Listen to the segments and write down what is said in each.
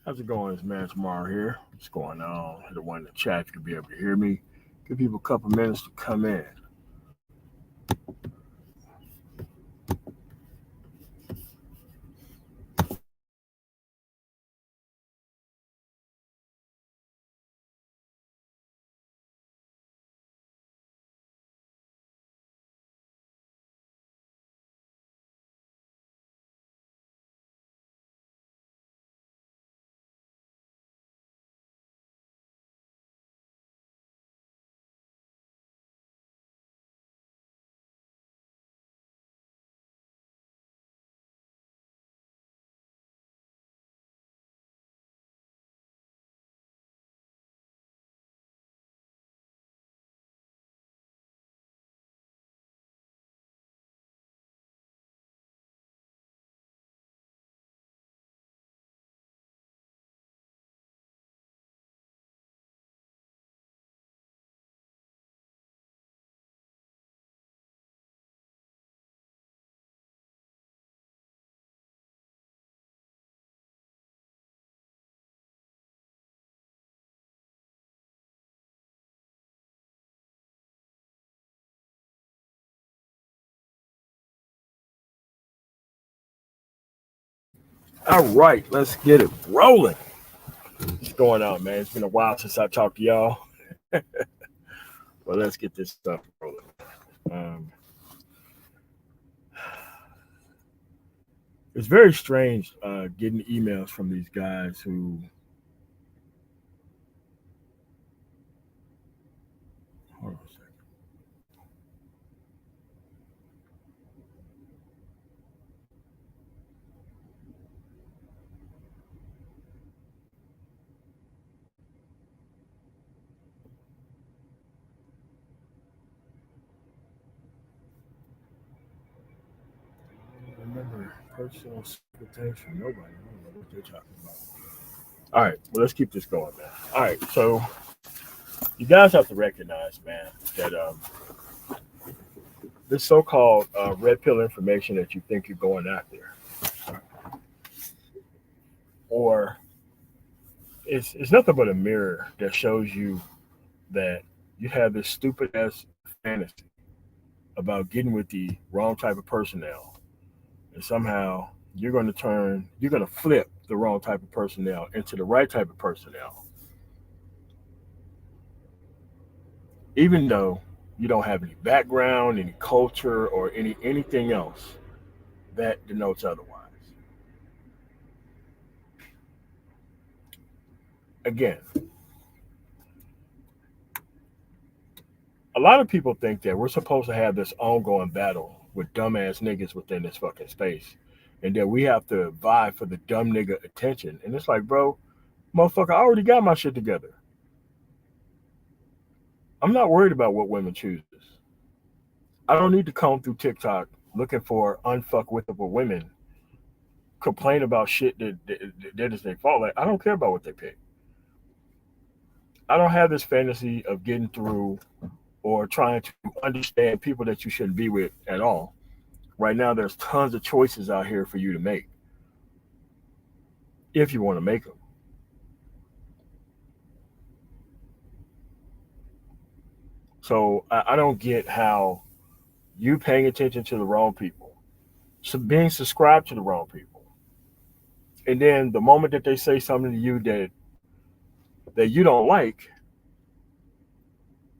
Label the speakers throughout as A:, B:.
A: How's it going? It's Man Tomorrow here. What's going on? The one in the chat, you can be able to hear me. Give people a couple minutes to come in. All right, let's get it rolling. What's going on, man? It's been a while since I talked to y'all. Well, let's get this stuff rolling. Um, it's very strange getting emails from these guys who. Hold on a second. Remember personal secret things from nobody. I don't know what they're talking about. All right, well, let's keep this going, man. All right, so you guys have to recognize, man, that this so-called red pill information that you think you're going after, or it's nothing but a mirror that shows you that you have this stupid ass fantasy about getting with the wrong type of personnel, and somehow you're going to flip the wrong type of personnel into the right type of personnel, even though you don't have any background, any culture, or anything else that denotes otherwise. Again, a lot of people think that we're supposed to have this ongoing battle with dumbass niggas within this fucking space, and that we have to vie for the dumb nigga attention. And it's like, bro, motherfucker, I already got my shit together. I'm not worried about what women chooses. I don't need to comb through TikTok looking for unfuckwithable women complain about shit that is their fault. Like, I don't care about what they pick. I don't have this fantasy of getting through or trying to understand people that you shouldn't be with at all. Right now, there's tons of choices out here for you to make if you want to make them. So I don't get how you paying attention to the wrong people, so being subscribed to the wrong people, and then the moment that they say something to you that you don't like,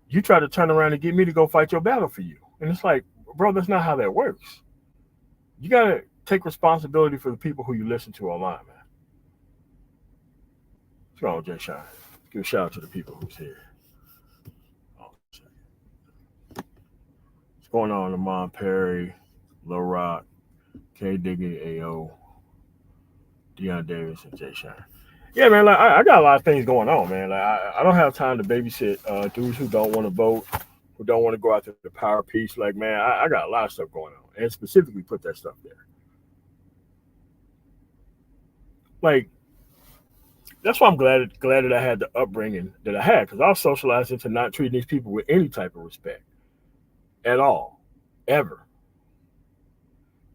A: you try to turn around and get me to go fight your battle for you. And it's like, bro, that's not how that works. You gotta take responsibility for the people who you listen to online, man. What's wrong with Jay Shine? Give a shout out to the people who's here. Oh, what's going on, Lamont Perry, Lil Rock, K Diggy, AO, Deion Davis, and Jay Shine. Yeah, man. Like I got a lot of things going on, man. Like I don't have time to babysit dudes who don't want to vote, who don't want to go after the power piece. Like, man, I got a lot of stuff going on, and specifically put that stuff there. Like, that's why I'm glad that I had the upbringing that I had, because I was socialized into not treating these people with any type of respect at all, ever.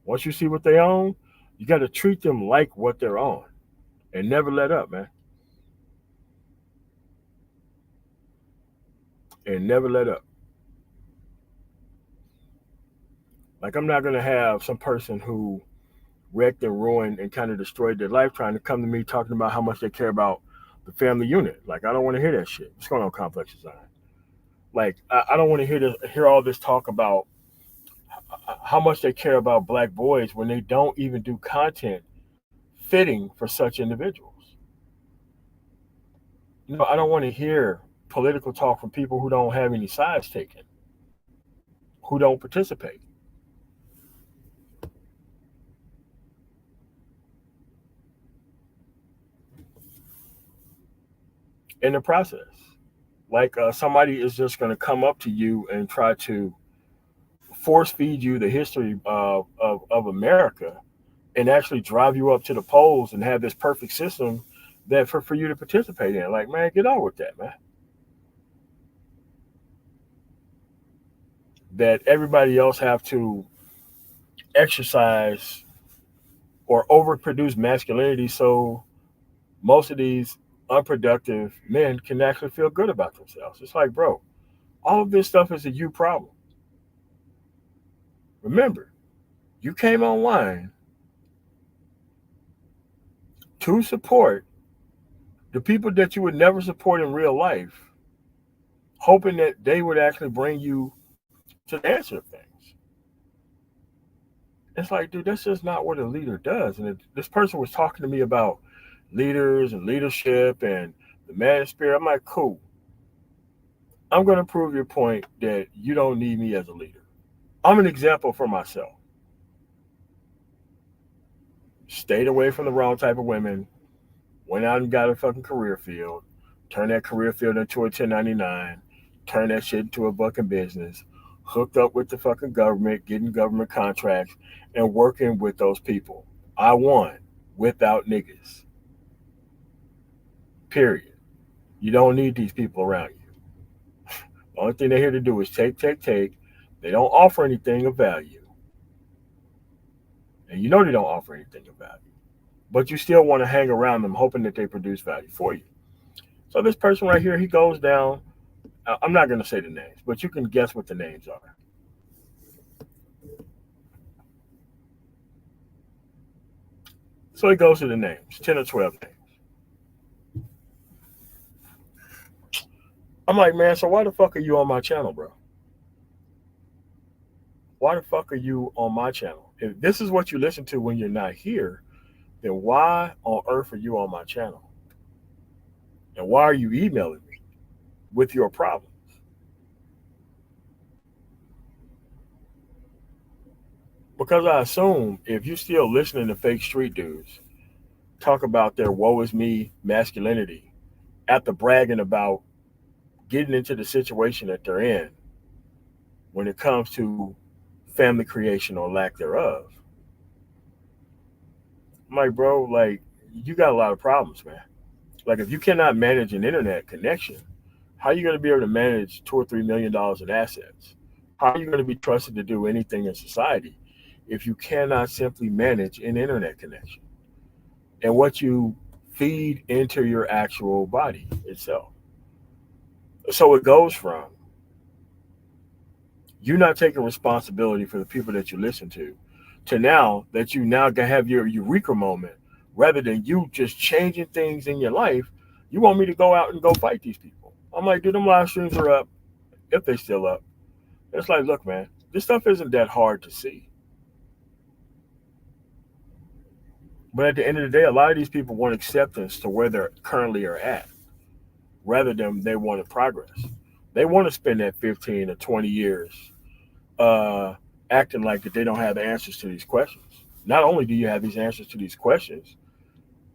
A: Once you see what they own, you got to treat them like what they're on, and never let up, man. And never let up. Like I'm not gonna have some person who wrecked and ruined and kind of destroyed their life trying to come to me talking about how much they care about the family unit. Like I don't want to hear that shit. What's going on, Complex Design? Like I don't want to hear all this talk about how much they care about black boys when they don't even do content fitting for such individuals. I don't want to hear political talk from people who don't have any sides taken, who don't participate in the process. Like somebody is just going to come up to you and try to force feed you the history of America and actually drive you up to the polls and have this perfect system that for you to participate in. Like, man, get on with that, man. That everybody else have to exercise or overproduce masculinity so most of these unproductive men can actually feel good about themselves. It's like, bro, all of this stuff is a you problem. Remember, you came online to support the people that you would never support in real life, hoping that they would actually bring you to the answer of things. It's like, dude, that's just not what a leader does. And this person was talking to me about leaders and leadership and the man spirit. I'm like, cool. I'm going to prove your point that you don't need me as a leader. I'm an example for myself. Stayed away from the wrong type of women, went out and got a fucking career field, turned that career field into a 1099, turned that shit into a fucking business, hooked up with the fucking government, getting government contracts, and working with those people. I won without niggas. Period. You don't need these people around you. The only thing they're here to do is take, take, take. They don't offer anything of value. And you know they don't offer anything of value. But you still want to hang around them hoping that they produce value for you. So this person right here, he goes down. I'm not going to say the names, but you can guess what the names are. So he goes to the names, 10 or 12 names. I'm like, man, so why the fuck are you on my channel, bro? Why the fuck are you on my channel? If this is what you listen to when you're not here, then why on earth are you on my channel? And why are you emailing me with your problems? Because I assume if you're still listening to fake street dudes talk about their woe is me masculinity after bragging about getting into the situation that they're in when it comes to family creation or lack thereof. I'm like, bro, like, you got a lot of problems, man. Like, if you cannot manage an internet connection, how are you going to be able to manage $2 or $3 million in assets? How are you going to be trusted to do anything in society if you cannot simply manage an internet connection and what you feed into your actual body itself? So it goes from you not taking responsibility for the people that you listen to now that you now have your eureka moment, rather than you just changing things in your life, you want me to go out and go fight these people. I'm like, dude, them live streams are up, if they still up. It's like, look, man, this stuff isn't that hard to see. But at the end of the day, a lot of these people want acceptance to where they're currently are at, rather than they wanted progress. They want to spend that 15 or 20 years uh, acting like that they don't have the answers to these questions. Not only do you have these answers to these questions,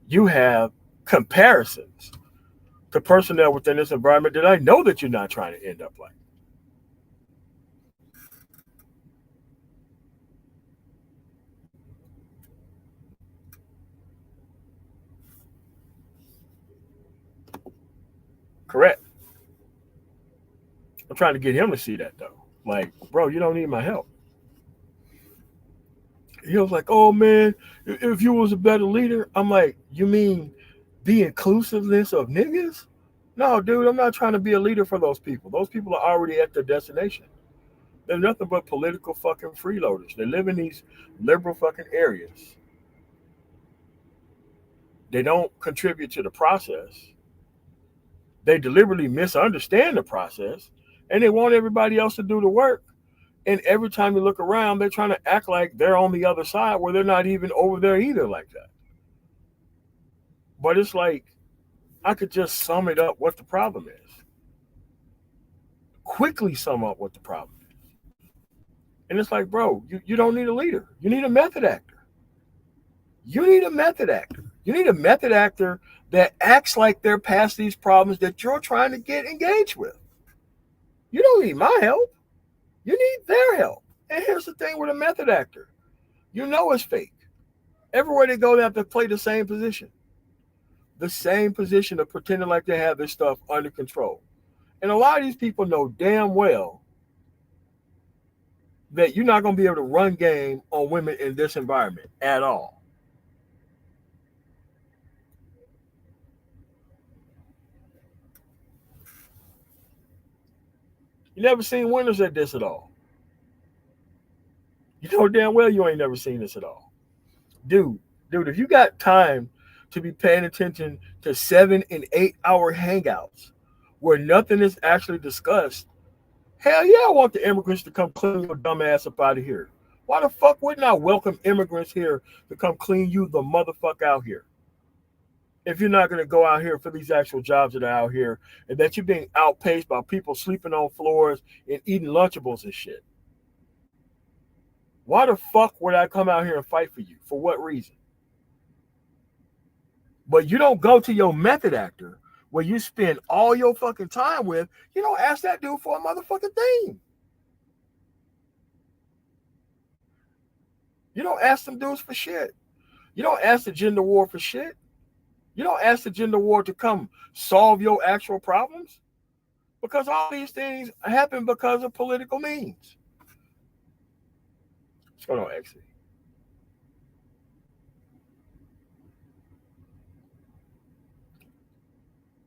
A: you have comparisons to personnel within this environment that I know that you're not trying to end up like. Correct. I'm trying to get him to see that though. Like, bro, you don't need my help. He was like, oh man, if you was a better leader, I'm like, you mean The inclusiveness of niggas? No, dude, I'm not trying to be a leader for those people. Those people are already at their destination. They're nothing but political fucking freeloaders. They live in these liberal fucking areas. They don't contribute to the process. They deliberately misunderstand the process, and they want everybody else to do the work. And every time you look around, they're trying to act like they're on the other side where they're not even over there either, like that. But it's like, I could just sum it up what the problem is. Quickly sum up what the problem is. And it's like, bro, you don't need a leader. You need a method actor. You need a method actor. You need a method actor that acts like they're past these problems that you're trying to get engaged with. You don't need my help. You need their help. And here's the thing with a method actor. You know it's fake. Everywhere they go, they have to play the same position. The same position of pretending like they have this stuff under control. And a lot of these people know damn well that you're not going to be able to run game on women in this environment at all. You never seen winners at this at all. You know damn well you ain't never seen this at all. Dude, if you got time to be paying attention to 7 and 8 hour hangouts where nothing is actually discussed, hell yeah, I want the immigrants to come clean your dumb ass up out of here. Why the fuck wouldn't I welcome immigrants here to come clean you the motherfucker out here? If you're not going to go out here for these actual jobs that are out here and that you're being outpaced by people sleeping on floors and eating Lunchables and shit. Why the fuck would I come out here and fight for you? For what reason? But you don't go to your method actor where you spend all your fucking time with, you don't ask that dude for a motherfucking thing. You don't ask them dudes for shit. You don't ask the gender war for shit. You don't ask the gender war to come solve your actual problems. Because all these things happen because of political means. What's going on, XC?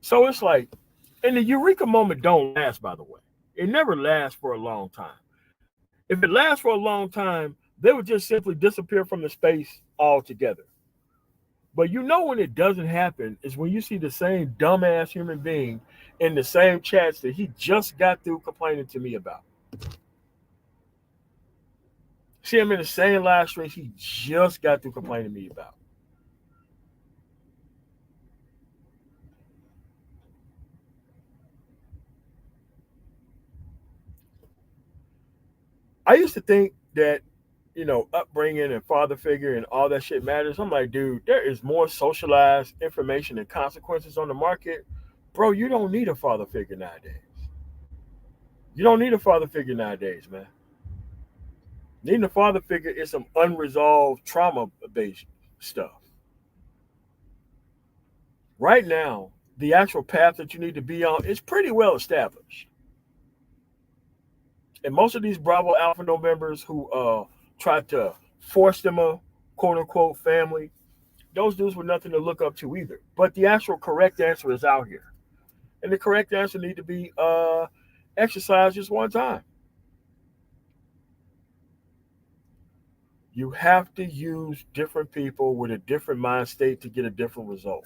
A: So it's like, and the eureka moment don't last, by the way. It never lasts for a long time. If it lasts for a long time, they would just simply disappear from the space altogether. But you know when it doesn't happen is when you see the same dumbass human being in the same chats that he just got through complaining to me about. See him in the same live stream he just got through complaining to me about. I used to think that, upbringing and father figure and all that shit matters. I'm like, dude, there is more socialized information and consequences on the market. Bro, you don't need a father figure nowadays. You don't need a father figure nowadays, man. Needing a father figure is some unresolved trauma-based stuff. Right now, the actual path that you need to be on is pretty well established. And most of these Bravo Alpha No members who tried to force them a quote unquote family, those dudes were nothing to look up to either. But the actual correct answer is out here. And the correct answer need to be exercised just one time. You have to use different people with a different mind state to get a different result.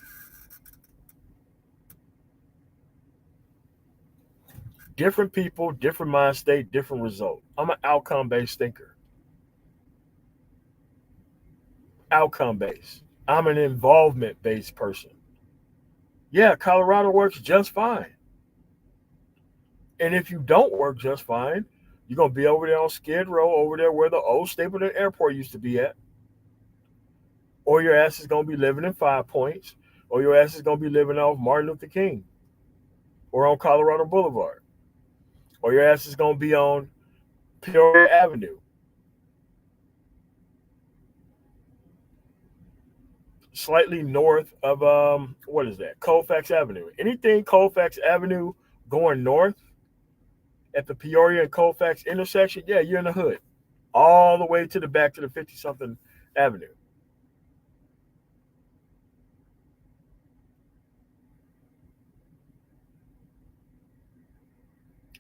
A: Different people, different mind state, different result. I'm an outcome-based thinker. Outcome-based. I'm an involvement-based person. Yeah, Colorado works just fine. And if you don't work just fine, you're going to be over there on Skid Row, over there where the old Stapleton Airport used to be at. Or your ass is going to be living in Five Points. Or your ass is going to be living off Martin Luther King. Or on Colorado Boulevard. Or your ass is going to be on Peoria Avenue. Slightly north of, what is that? Colfax Avenue. Anything Colfax Avenue going north at the Peoria and Colfax intersection, yeah, you're in the hood. All the way to the back to the 50-something Avenue.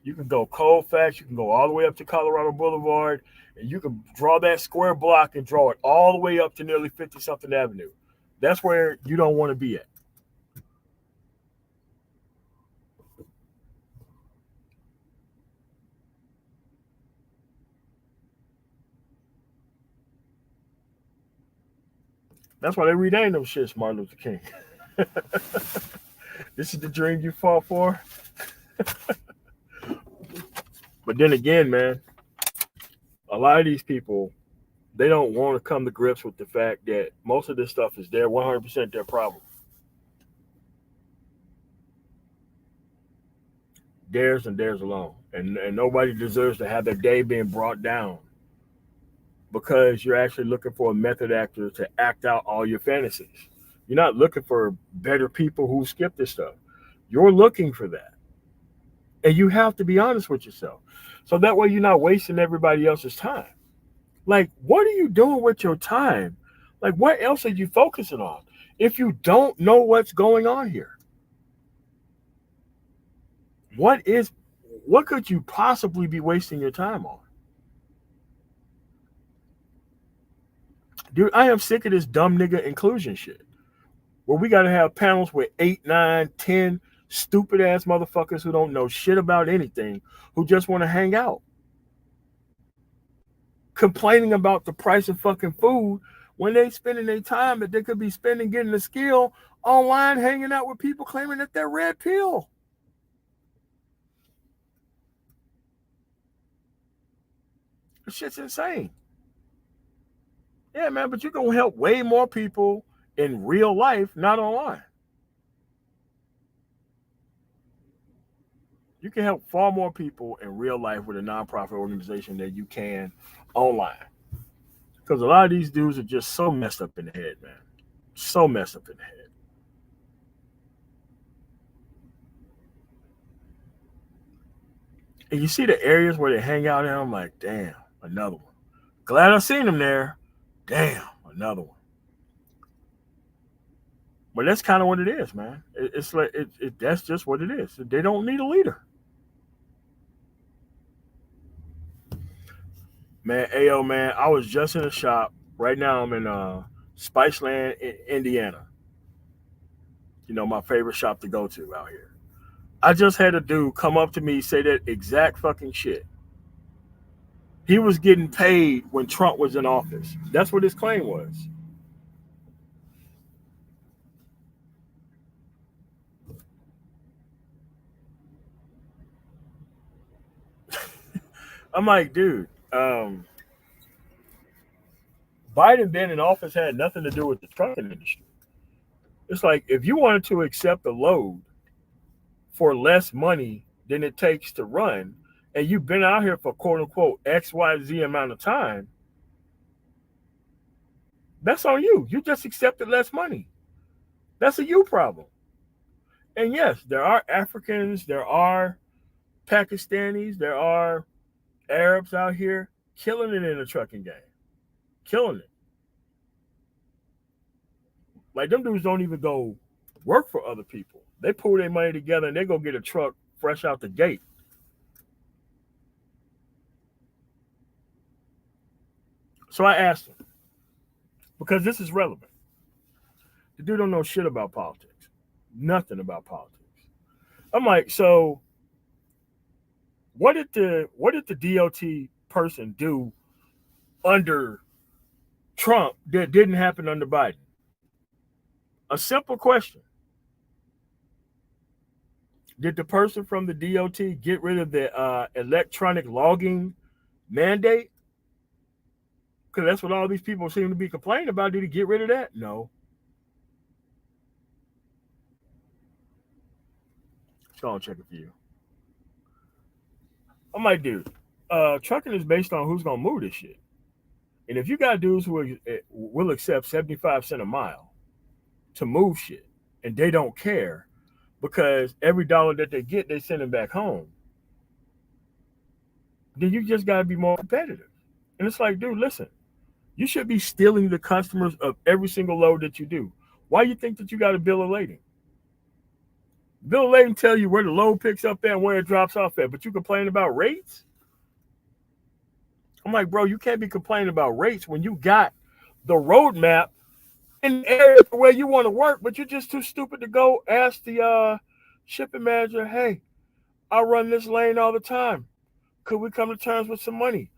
A: You can go Colfax, you can go all the way up to Colorado Boulevard, and you can draw that square block and draw it all the way up to nearly 50 something Avenue. That's where you don't want to be at. That's why they renamed them shits Martin Luther King. This is the dream you fought for. But then again, man, a lot of these people, they don't want to come to grips with the fact that most of this stuff is their 100% their problem. Theirs and theirs alone. And nobody deserves to have their day being brought down because you're actually looking for a method actor to act out all your fantasies. You're not looking for better people who skip this stuff. You're looking for that. And you have to be honest with yourself. So that way you're not wasting everybody else's time. Like, what are you doing with your time? Like, what else are you focusing on if you don't know what's going on here? What could you possibly be wasting your time on? Dude, I am sick of this dumb nigga inclusion shit. Where we got to have panels with 8, 9, 10 stupid ass motherfuckers who don't know shit about anything, who just want to hang out. Complaining about the price of fucking food when they spending their time that they could be spending getting a skill online, hanging out with people claiming that they're red pill. This shit's insane. Yeah, man, but you're going to help way more people in real life, not online. You can help far more people in real life with a nonprofit organization than you can online. Because a lot of these dudes are just so messed up in the head, man. So messed up in the head. And you see the areas where they hang out in, I'm like, damn, another one. Glad I seen them there. Damn, another one. But that's kind of what it is, man. It's like that's just what it is. They don't need a leader. Man, Ayo, man, I was just in a shop. Right now I'm in Spiceland, Indiana. You know, my favorite shop to go to out here. I just had a dude come up to me, say that exact fucking shit. He was getting paid when Trump was in office. That's what his claim was. I'm like, dude, Biden being in office had nothing to do with the trucking industry. It's like if you wanted to accept a load for less money than it takes to run, and you've been out here for quote unquote XYZ amount of time, that's on you. You just accepted less money. That's a you problem. And yes, there are Africans, there are Pakistanis, there are Arabs out here killing it in the trucking game. Killing it. Like them dudes don't even go work for other people. They pull their money together and they go get a truck fresh out the gate. So I asked him, because this is relevant. The dude don't know shit about politics. Nothing about politics. I'm like, so what did the DOT person do under Trump that didn't happen under Biden? A simple question. Did the person from the DOT get rid of the electronic logging mandate? Because that's what all these people seem to be complaining about. Did he get rid of that? No. So I'll check it for you. I'm like, dude, trucking is based on who's gonna move this shit. And if you got dudes who will accept 75 cents a mile to move shit, and they don't care because every dollar that they get, they send it back home, then you just gotta be more competitive. And it's like, dude, listen, you should be stealing the customers of every single load that you do. Why do you think that you got to bill a lady? Bill Layton tell you where the load picks up at and where it drops off at, but you complain about rates? I'm like, bro, you can't be complaining about rates when you got the roadmap in the area where you want to work, but you're just too stupid to go ask the shipping manager, hey, I run this lane all the time. Could we come to terms with some money?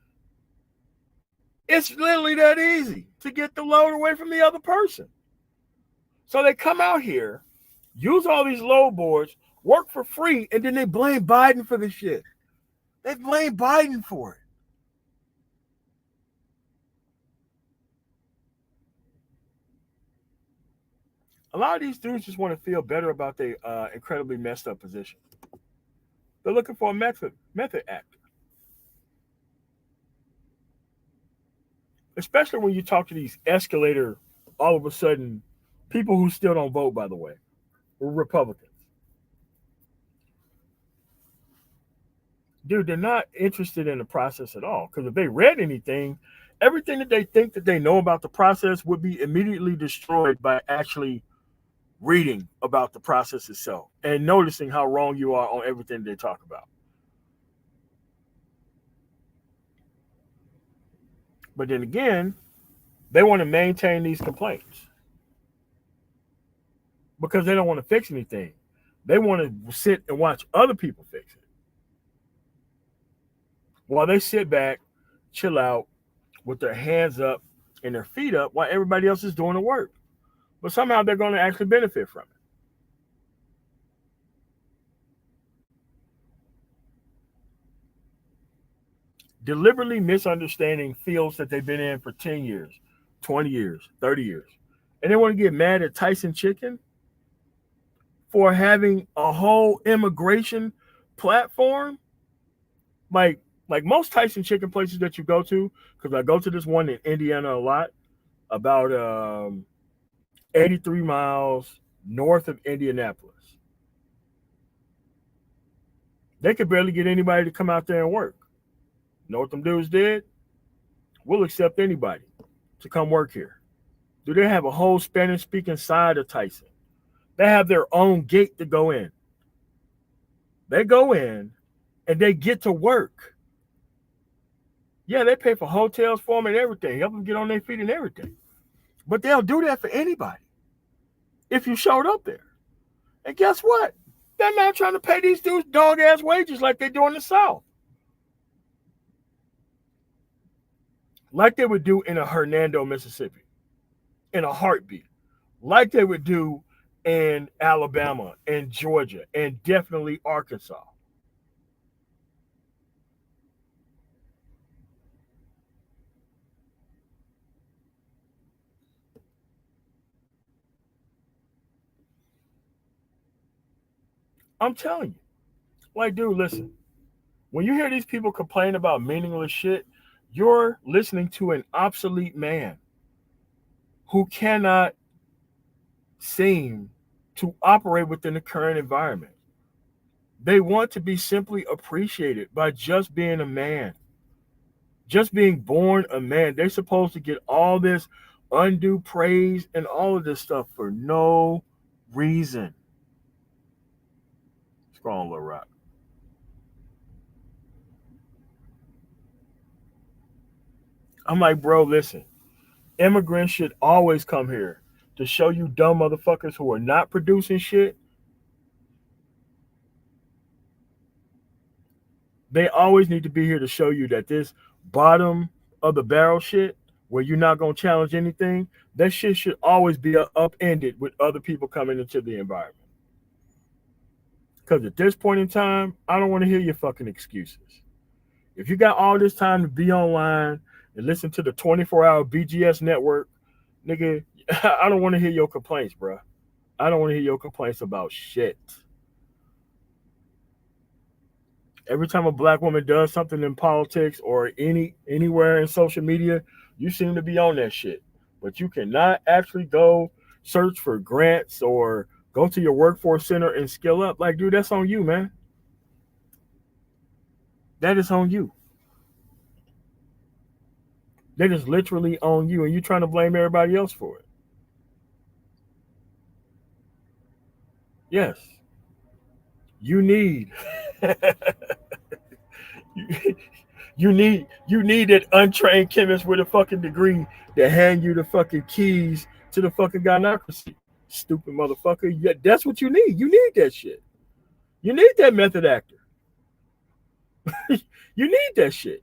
A: It's literally that easy to get the load away from the other person. So they come out here, use all these load boards, work for free, and then they blame Biden for this shit. They blame Biden for it. A lot of these dudes just want to feel better about their incredibly messed up position. They're looking for a method actor. Especially when you talk to these escalator, all of a sudden, people who still don't vote, by the way, were Republicans. Dude, they're not interested in the process at all. Because if they read anything, everything that they think that they know about the process would be immediately destroyed by actually reading about the process itself and noticing how wrong you are on everything they talk about. But then again, they want to maintain these complaints because they don't want to fix anything. They want to sit and watch other people fix it while they sit back, chill out with their hands up and their feet up while everybody else is doing the work. But somehow they're going to actually benefit from it. Deliberately misunderstanding fields that they've been in for 10 years, 20 years, 30 years. And they want to get mad at Tyson Chicken for having a whole immigration platform. Like most Tyson Chicken places that you go to, because I go to this one in Indiana a lot, about 83 miles north of Indianapolis. They could barely get anybody to come out there and work. You know what them dudes did? We'll accept anybody to come work here. Do they have a whole Spanish-speaking side of Tyson? They have their own gate to go in. They go in and they get to work. Yeah, they pay for hotels for them and everything, help them get on their feet and everything. But they'll do that for anybody if you showed up there. And guess what? They're not trying to pay these dudes dog-ass wages like they do in the South. Like they would do in a Hernando, Mississippi, in a heartbeat. Like they would do in Alabama and Georgia and definitely Arkansas. I'm telling you. Like, dude, listen. When you hear these people complain about meaningless shit, you're listening to an obsolete man who cannot seem to operate within the current environment. They want to be simply appreciated by just being a man, just being born a man. They're supposed to get all this undue praise and all of this stuff for no reason. Scroll on, Lil Rock. I'm like, bro, listen. Immigrants should always come here to show you dumb motherfuckers who are not producing shit. They always need to be here to show you that this bottom of the barrel shit, where you're not going to challenge anything, that shit should always be upended with other people coming into the environment. Because at this point in time, I don't want to hear your fucking excuses. If you got all this time to be online and listen to the 24-hour BGS network, nigga, I don't want to hear your complaints, bro. I don't want to hear your complaints about shit. Every time a black woman does something in politics or anywhere in social media, you seem to be on that shit. But you cannot actually go search for grants or go to your workforce center and skill up. Like, dude, that's on you, man. That is on you. That is literally on you, and you're trying to blame everybody else for it. Yes. You need you need that untrained chemist with a fucking degree to hand you the fucking keys to the fucking gynocracy. Stupid motherfucker. Yeah, that's what you need. You need that shit. You need that method actor. You need that shit.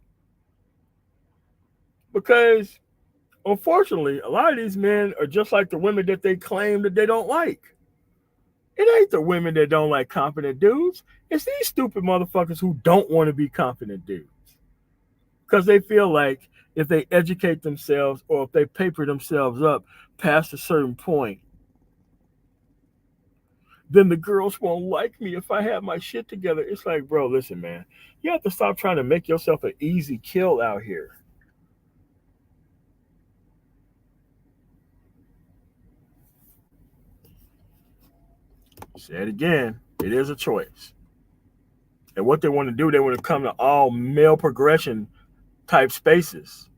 A: Because unfortunately, a lot of these men are just like the women that they claim that they don't like. It ain't the women that don't like confident dudes. It's these stupid motherfuckers who don't want to be confident dudes. Because they feel like if they educate themselves or if they paper themselves up past a certain point, then the girls won't like me if I have my shit together. It's like, bro, listen, man. You have to stop trying to make yourself an easy kill out here. Say it again. It is a choice. And what they want to do, they want to come to all male progression type spaces.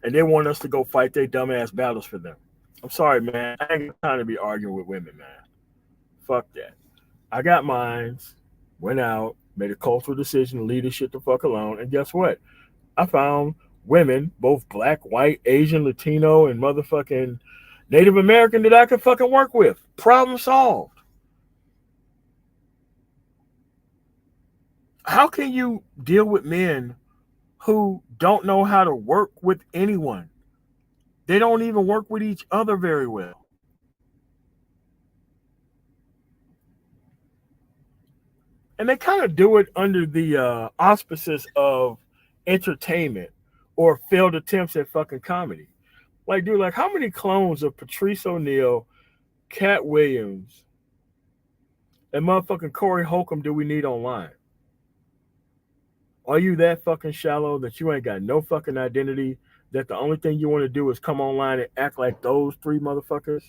A: And they want us to go fight their dumbass battles for them. I'm sorry, man. I ain't got time to be arguing with women, man. Fuck that. I got mines, went out, made a cultural decision to leave this shit the fuck alone. And guess what? I found women, both black, white, Asian, Latino, and motherfucking Native American that I could fucking work with. Problem solved. How can you deal with men who don't know how to work with anyone? They don't even work with each other very well. And they kind of do it under the auspices of entertainment or failed attempts at fucking comedy. Like, dude, like how many clones of Patrice O'Neal, Cat Williams, and motherfucking Corey Holcomb do we need online? Are you that fucking shallow that you ain't got no fucking identity? That the only thing you want to do is come online and act like those three motherfuckers?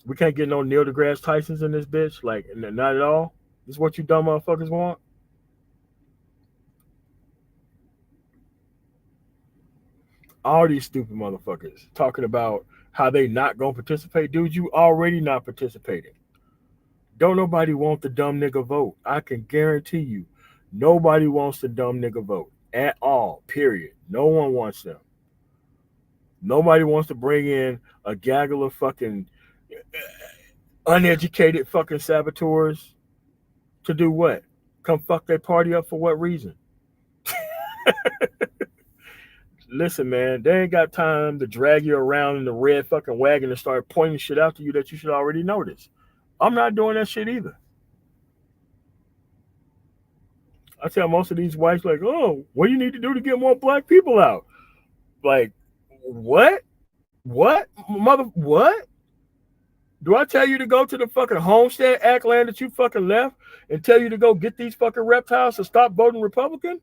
A: We can't get no Neil deGrasse Tysons in this bitch. Like, not at all. This is what you dumb motherfuckers want? All these stupid motherfuckers talking about how they not gonna participate. Dude, you already not participating. Don't nobody want the dumb nigga vote. I can guarantee you. Nobody wants the dumb nigga vote. At all. Period. No one wants them. Nobody wants to bring in a gaggle of fucking uneducated fucking saboteurs to do what? Come fuck their party up for what reason? Listen, man, they ain't got time to drag you around in the red fucking wagon and start pointing shit out to you that you should already notice. I'm not doing that shit either. I tell most of these whites, like, oh, what do you need to do to get more black people out? Like, what? What? Mother, what? Do I tell you to go to the fucking homestead act land that you fucking left and tell you to go get these fucking reptiles to stop voting Republican?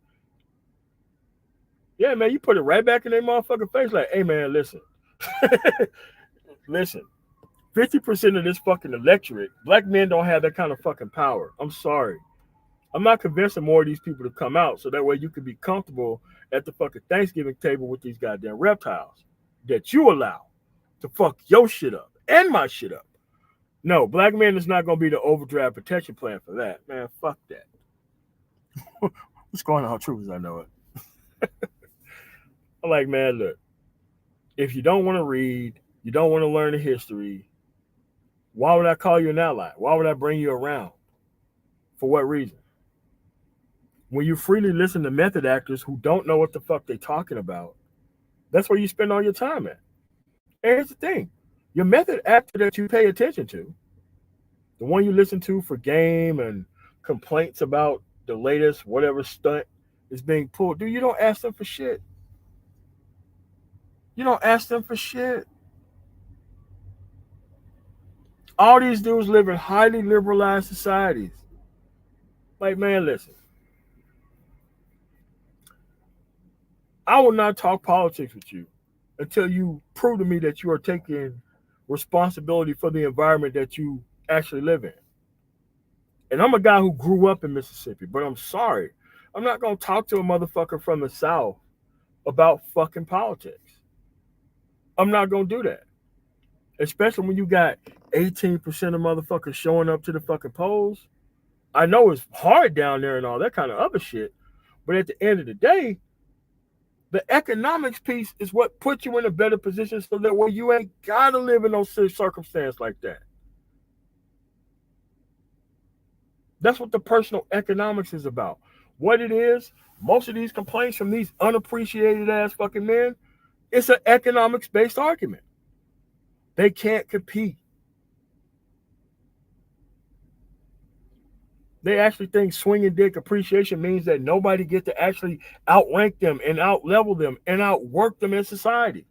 A: Yeah, man, you put it right back in their motherfucking face. Like, hey, man, listen. Listen. 50% of this fucking electorate, black men don't have that kind of fucking power. I'm sorry. I'm not convincing more of these people to come out so that way you can be comfortable at the fucking Thanksgiving table with these goddamn reptiles that you allow to fuck your shit up and my shit up. No, black men is not going to be the overdraft protection plan for that. Man, fuck that. What's going on? Truth as I know it. I'm like, man, look, if you don't want to read, you don't want to learn the history, why would I call you an ally? Why would I bring you around? For what reason? When you freely listen to method actors who don't know what the fuck they're talking about, that's where you spend all your time at. And here's the thing. Your method actor that you pay attention to, the one you listen to for game and complaints about the latest whatever stunt is being pulled, dude, you don't ask them for shit. You don't ask them for shit. All these dudes live in highly liberalized societies. Like, man, listen. I will not talk politics with you until you prove to me that you are taking responsibility for the environment that you actually live in. And I'm a guy who grew up in Mississippi, but I'm sorry. I'm not going to talk to a motherfucker from the South about fucking politics. I'm not going to do that. Especially when you got 18% of motherfuckers showing up to the fucking polls. I know it's hard down there and all that kind of other shit, but at the end of the day, the economics piece is what puts you in a better position so that way you ain't gotta live in no circumstance like that. That's what the personal economics is about. What it is, most of these complaints from these unappreciated ass fucking men, it's an economics based argument. They can't compete. They actually think swinging dick appreciation means that nobody get to actually outrank them and outlevel them and outwork them in society.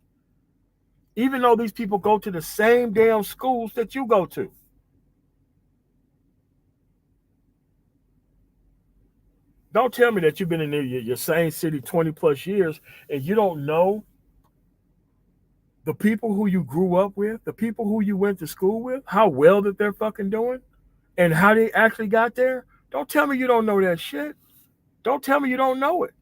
A: Even though these people go to the same damn schools that you go to. Don't tell me that you've been in your same city 20 plus years and you don't know the people who you grew up with, the people who you went to school with, how well that they're fucking doing, and how they actually got there. Don't tell me you don't know that shit. Don't tell me you don't know it.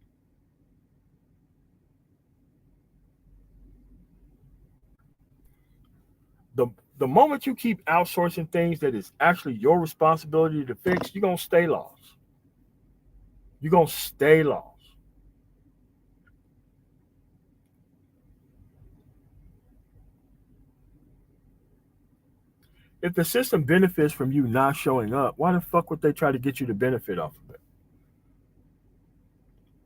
A: The moment you keep outsourcing things that is actually your responsibility to fix, you're going to stay lost. You're going to stay lost. If the system benefits from you not showing up, why the fuck would they try to get you to benefit off of it?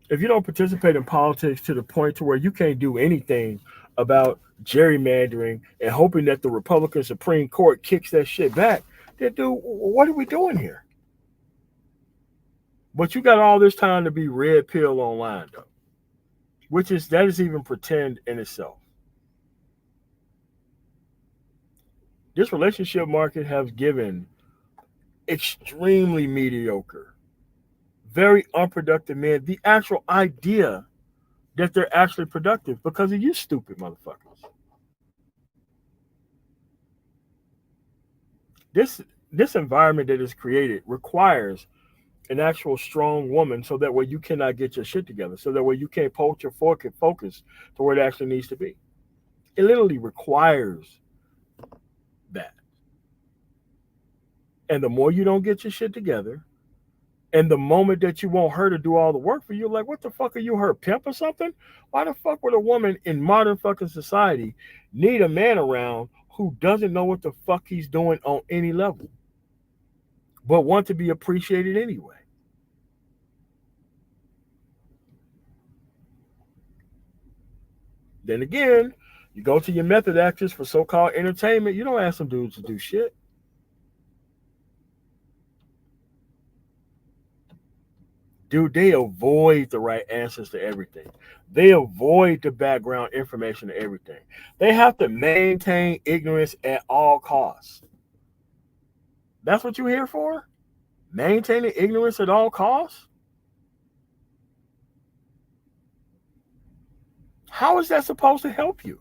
A: If you don't participate in politics to the point to where you can't do anything about gerrymandering and hoping that the Republican Supreme Court kicks that shit back, then dude, what are we doing here? But you got all this time to be red pill online though, that is even pretend in itself. This relationship market has given extremely mediocre, very unproductive men the actual idea that they're actually productive because of you stupid motherfuckers. This environment that is created requires an actual strong woman so that way you cannot get your shit together, so that way you can't put your focus to where it actually needs to be. It literally requires that. And the more you don't get your shit together, and the moment that you want her to do all the work for you, like, what the fuck are you, her pimp or something? Why the fuck would a woman in modern fucking society need a man around who doesn't know what the fuck he's doing on any level, but want to be appreciated anyway? Then again, you go to your method actors for so-called entertainment, you don't ask some dudes to do shit. Dude, they avoid the right answers to everything. They avoid the background information to everything. They have to maintain ignorance at all costs. That's what you're here for? Maintaining ignorance at all costs? How is that supposed to help you?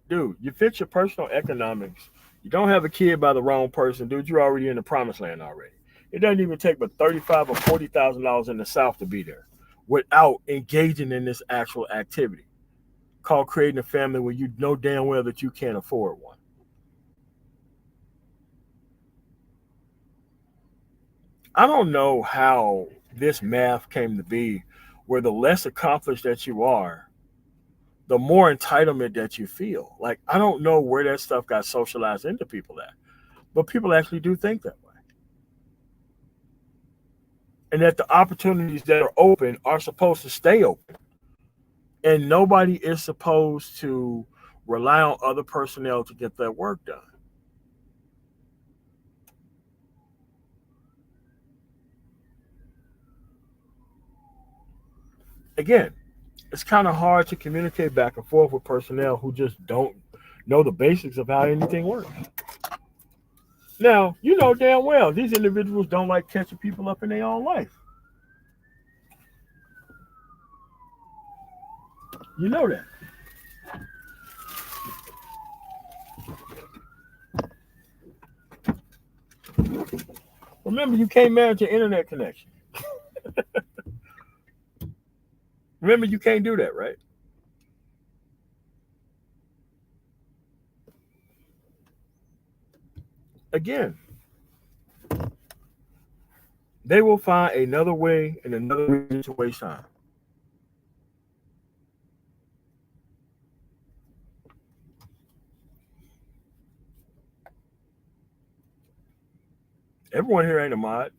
A: Dude, you fit your personal economics. You don't have a kid by the wrong person, dude. You're already in the promised land already. It doesn't even take but $35,000 or $40,000 in the South to be there without engaging in this actual activity called creating a family where you know damn well that you can't afford one. I don't know how this math came to be where the less accomplished that you are, the more entitlement that you feel. Like, I don't know where that stuff got socialized into people at, but people actually do think that way. And that the opportunities that are open are supposed to stay open. And nobody is supposed to rely on other personnel to get their work done. Again, it's kind of hard to communicate back and forth with personnel who just don't know the basics of how anything works. Now, you know damn well these individuals don't like catching people up in their own life. You know that. Remember, you can't manage your internet connection. Remember, you can't do that, right? Again, they will find another way and another reason to waste time. Everyone here ain't a mod,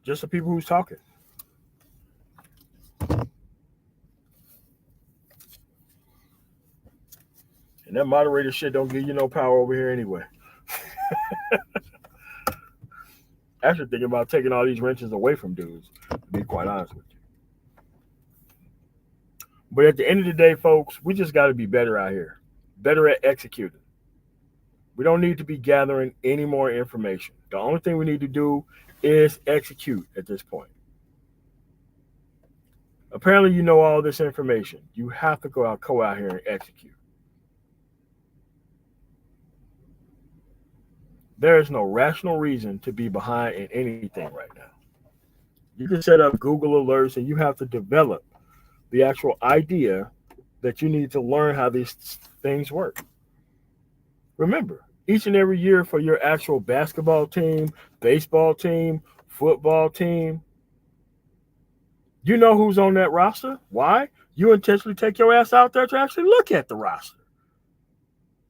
A: just the people who's talking. And that moderator shit don't give you no power over here anyway. Actually thinking about taking all these wrenches away from dudes, to be quite honest with you. But at the end of the day, folks, we just got to be better out here, better at executing. We don't need to be gathering any more information. The only thing we need to do is execute at this point. Apparently, you know all this information. You have to go out here and execute. There is no rational reason to be behind in anything right now. You can set up Google alerts and you have to develop the actual idea that you need to learn how these things work. Remember, each and every year for your actual basketball team, baseball team, football team, you know who's on that roster. Why? You intentionally take your ass out there to actually look at the roster.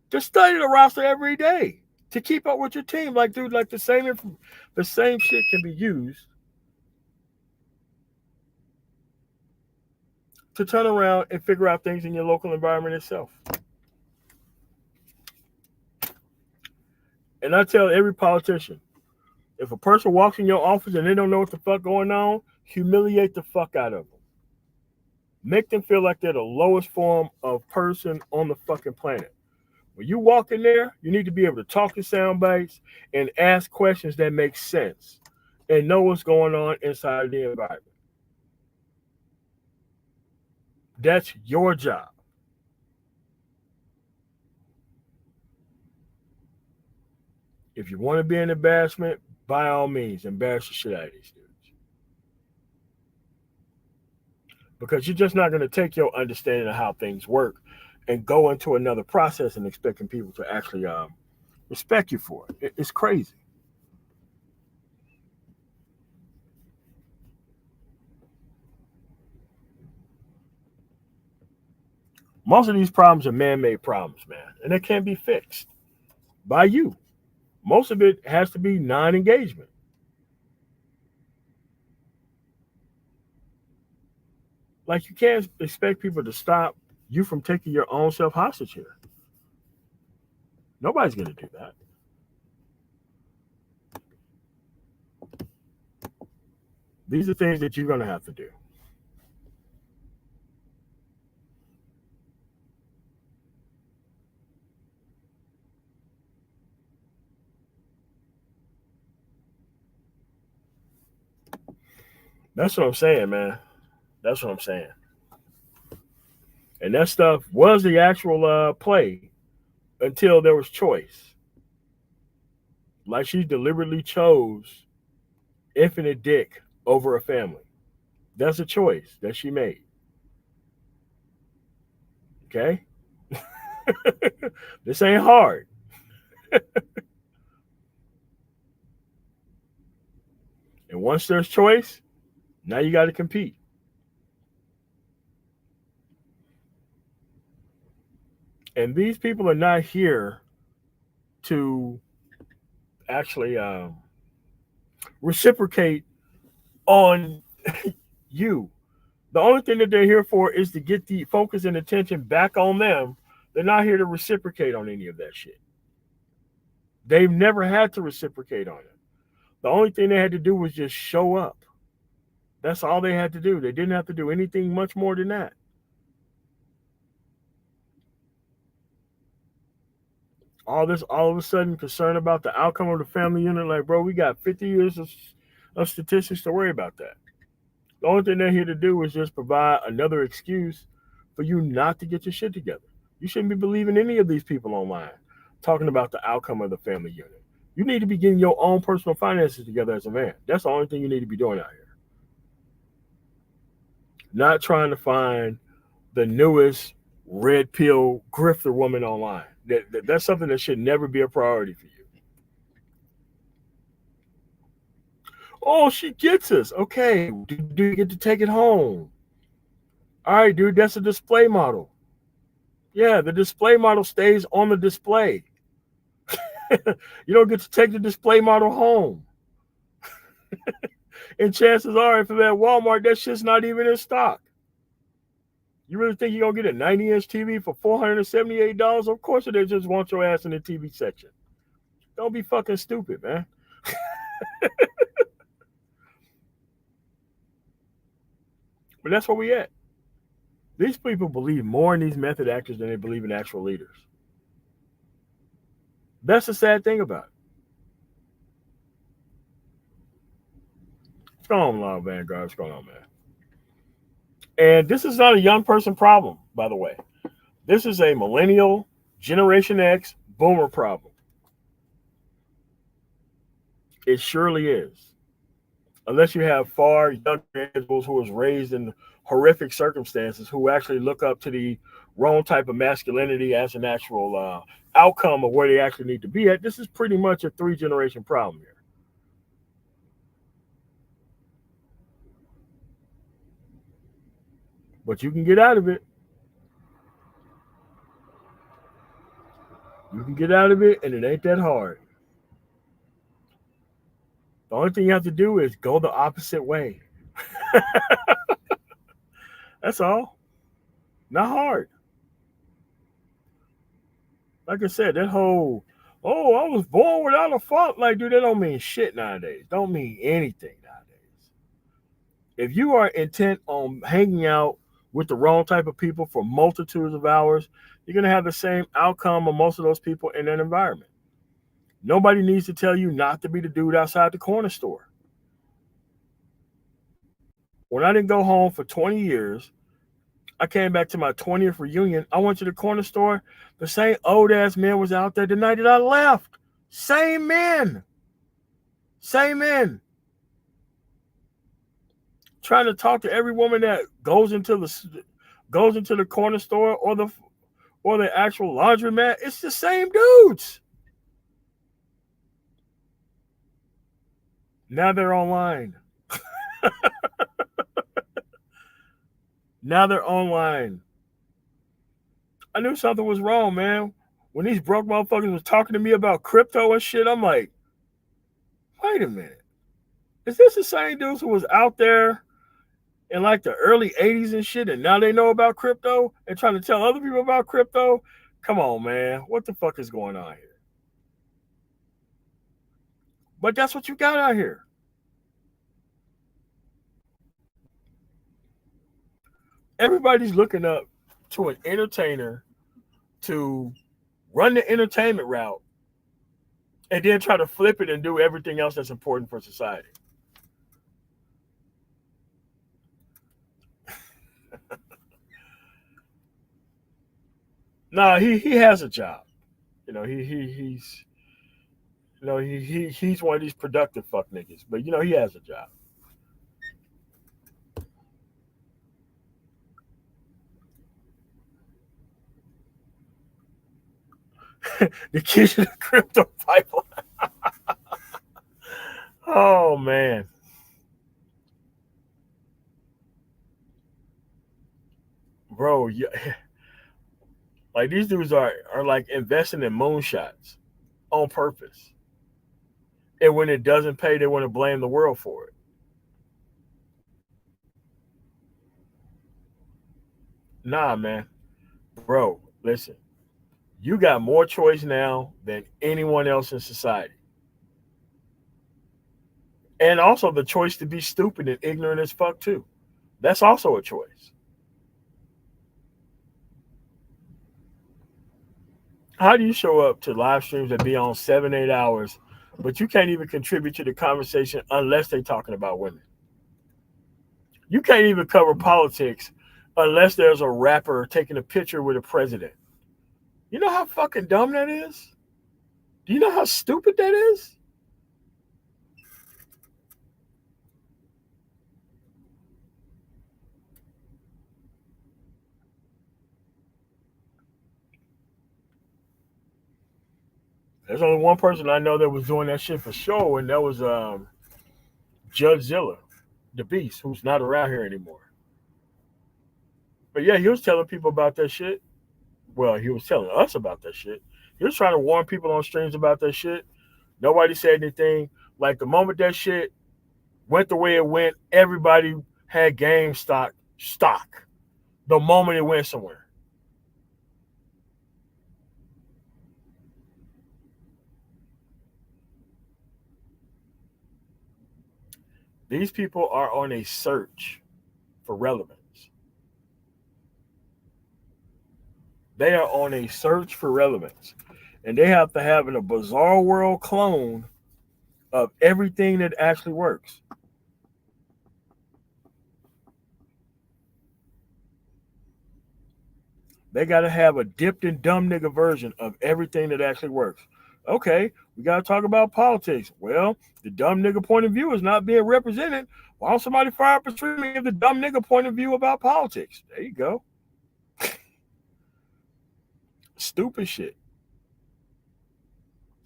A: Just study the roster every day to keep up with your team. Like, dude, like the same shit can be used to turn around and figure out things in your local environment itself. And I tell every politician, if a person walks in your office and they don't know what the fuck going on, humiliate the fuck out of them. Make them feel like they're the lowest form of person on the fucking planet. When you walk in there, you need to be able to talk in sound bites and ask questions that make sense and know what's going on inside the environment. That's your job. If you want to be an embarrassment, by all means, embarrass the shit out of these dudes. Because you're just not going to take your understanding of how things work and go into another process and expecting people to actually respect you for it. It's crazy. Most of these problems are man-made problems, man, and they can't be fixed by you. Most of it has to be non-engagement. Like, you can't expect people to stop you from taking your own self hostage here. Nobody's going to do that. These are things that you're going to have to do. That's what I'm saying, man. That's what I'm saying. And that stuff was the actual play until there was choice. Like, she deliberately chose Infinite Dick over a family. That's a choice that she made. Okay? This ain't hard. And once there's choice, now you got to compete. And these people are not here to actually reciprocate on you. The only thing that they're here for is to get the focus and attention back on them. They're not here to reciprocate on any of that shit. They've never had to reciprocate on it. The only thing they had to do was just show up. That's all they had to do. They didn't have to do anything much more than that. All this, all of a sudden, concern about the outcome of the family unit. Like, bro, we got 50 years of statistics to worry about that. The only thing they're here to do is just provide another excuse for you not to get your shit together. You shouldn't be believing any of these people online talking about the outcome of the family unit. You need to be getting your own personal finances together as a man. That's the only thing you need to be doing out here. not trying to find the newest red pill grifter woman online. That's something that should never be a priority for you. Oh, she gets us. Okay, do you get to take it home? All right, dude, that's a display model. Yeah, the display model stays on the display. You don't get to take the display model home. And chances are, if it's at Walmart, that shit's not even in stock. You really think you're gonna get a 90-inch TV for $478? Of course they just want your ass in the TV section. Don't be fucking stupid, man. But that's where we at. These people believe more in these method actors than they believe in actual leaders. That's the sad thing about it. What's going on, Vanguard? What's going on, man? And this is not a young person problem, by the way. This is a millennial, Generation X, boomer problem. It surely is. Unless you have far younger individuals who was raised in horrific circumstances who actually look up to the wrong type of masculinity as an actual outcome of where they actually need to be at. This is pretty much a 3-generation problem here. But you can get out of it. You can get out of it, and it ain't that hard. The only thing you have to do is go the opposite way. That's all. Not hard. Like I said, that whole, oh, I was born without a fault. Like, dude, that don't mean shit nowadays. Don't mean anything nowadays. If you are intent on hanging out with the wrong type of people for multitudes of hours, you're going to have the same outcome of most of those people in that environment. Nobody needs to tell you not to be the dude outside the corner store. When I didn't go home for 20 years, I came back to my 20th reunion. I went to the corner store. The same old ass man was out there the night that I left. Same men. Same men. Trying to talk to every woman that goes into the corner store or the actual laundromat. It's the same dudes. Now they're online. Now they're online. I knew something was wrong, man. When these broke motherfuckers was talking to me about crypto and shit, I'm like, wait a minute. Is this the same dudes who was out there in like the early 80s and shit, and now they know about crypto and trying to tell other people about crypto? Come on, man. What the fuck is going on here? But that's what you got out here. Everybody's looking up to an entertainer to run the entertainment route and then try to flip it and do everything else that's important for society. No, he has a job. You know, he's he's one of these productive fuck niggas, but he has a job. The kid in the crypto pipeline. Oh man. Bro, yeah. Like these dudes are like investing in moonshots on purpose. And when it doesn't pay, they want to blame the world for it. Nah, man. Bro, listen. You got more choice now than anyone else in society. And also the choice to be stupid and ignorant as fuck too. That's also a choice. How do you show up to live streams that be on 7, 8 hours, but you can't even contribute to the conversation unless they're talking about women? You can't even cover politics unless there's a rapper taking a picture with a president. You know how fucking dumb that is? Do you know how stupid that is? There's only one person I know that was doing that shit for sure, and that was Judge Zilla, the Beast, who's not around here anymore. But yeah, he was telling people about that shit. Well, he was telling us about that shit. He was trying to warn people on streams about that shit. Nobody said anything. Like the moment that shit went the way it went, everybody had GameStop stock. The moment it went somewhere. These people are on a search for relevance. They are on a search for relevance. And they have to have in a bizarre world clone of everything that actually works. They got to have a dipped and dumb nigga version of everything that actually works. Okay, we got to talk about politics. Well, the dumb nigga point of view is not being represented. Why don't somebody fire up a stream and give the dumb nigga point of view about politics? There you go. Stupid shit.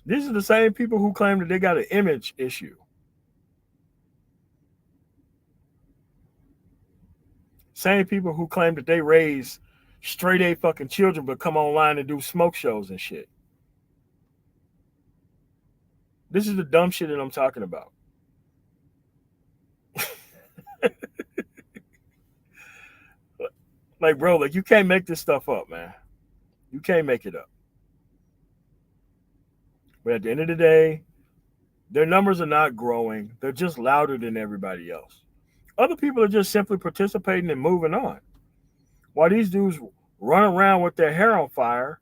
A: These are the same people who claim that they got an image issue. Same people who claim that they raise straight A fucking children but come online and do smoke shows and shit. This is the dumb shit that I'm talking about. Like, bro, like you can't make this stuff up, man. You can't make it up. But at the end of the day, their numbers are not growing. They're just louder than everybody else. Other people are just simply participating and moving on. While these dudes run around with their hair on fire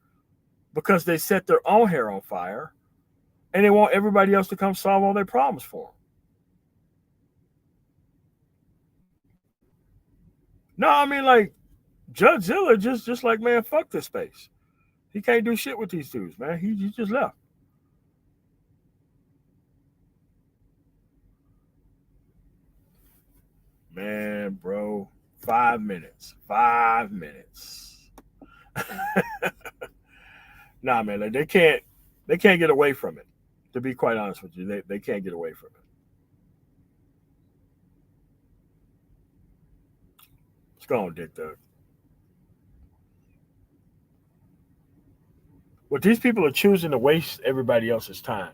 A: because they set their own hair on fire and they want everybody else to come solve all their problems for them. No, I mean, like, Judge Zilla just like, man, fuck this space. He can't do shit with these dudes, man. He just left. Man, bro, 5 minutes. 5 minutes. Nah, man, like, they can't get away from it. To be quite honest with you, they can't get away from it. Let's go on, Dick Doug. But these people are choosing to waste everybody else's time,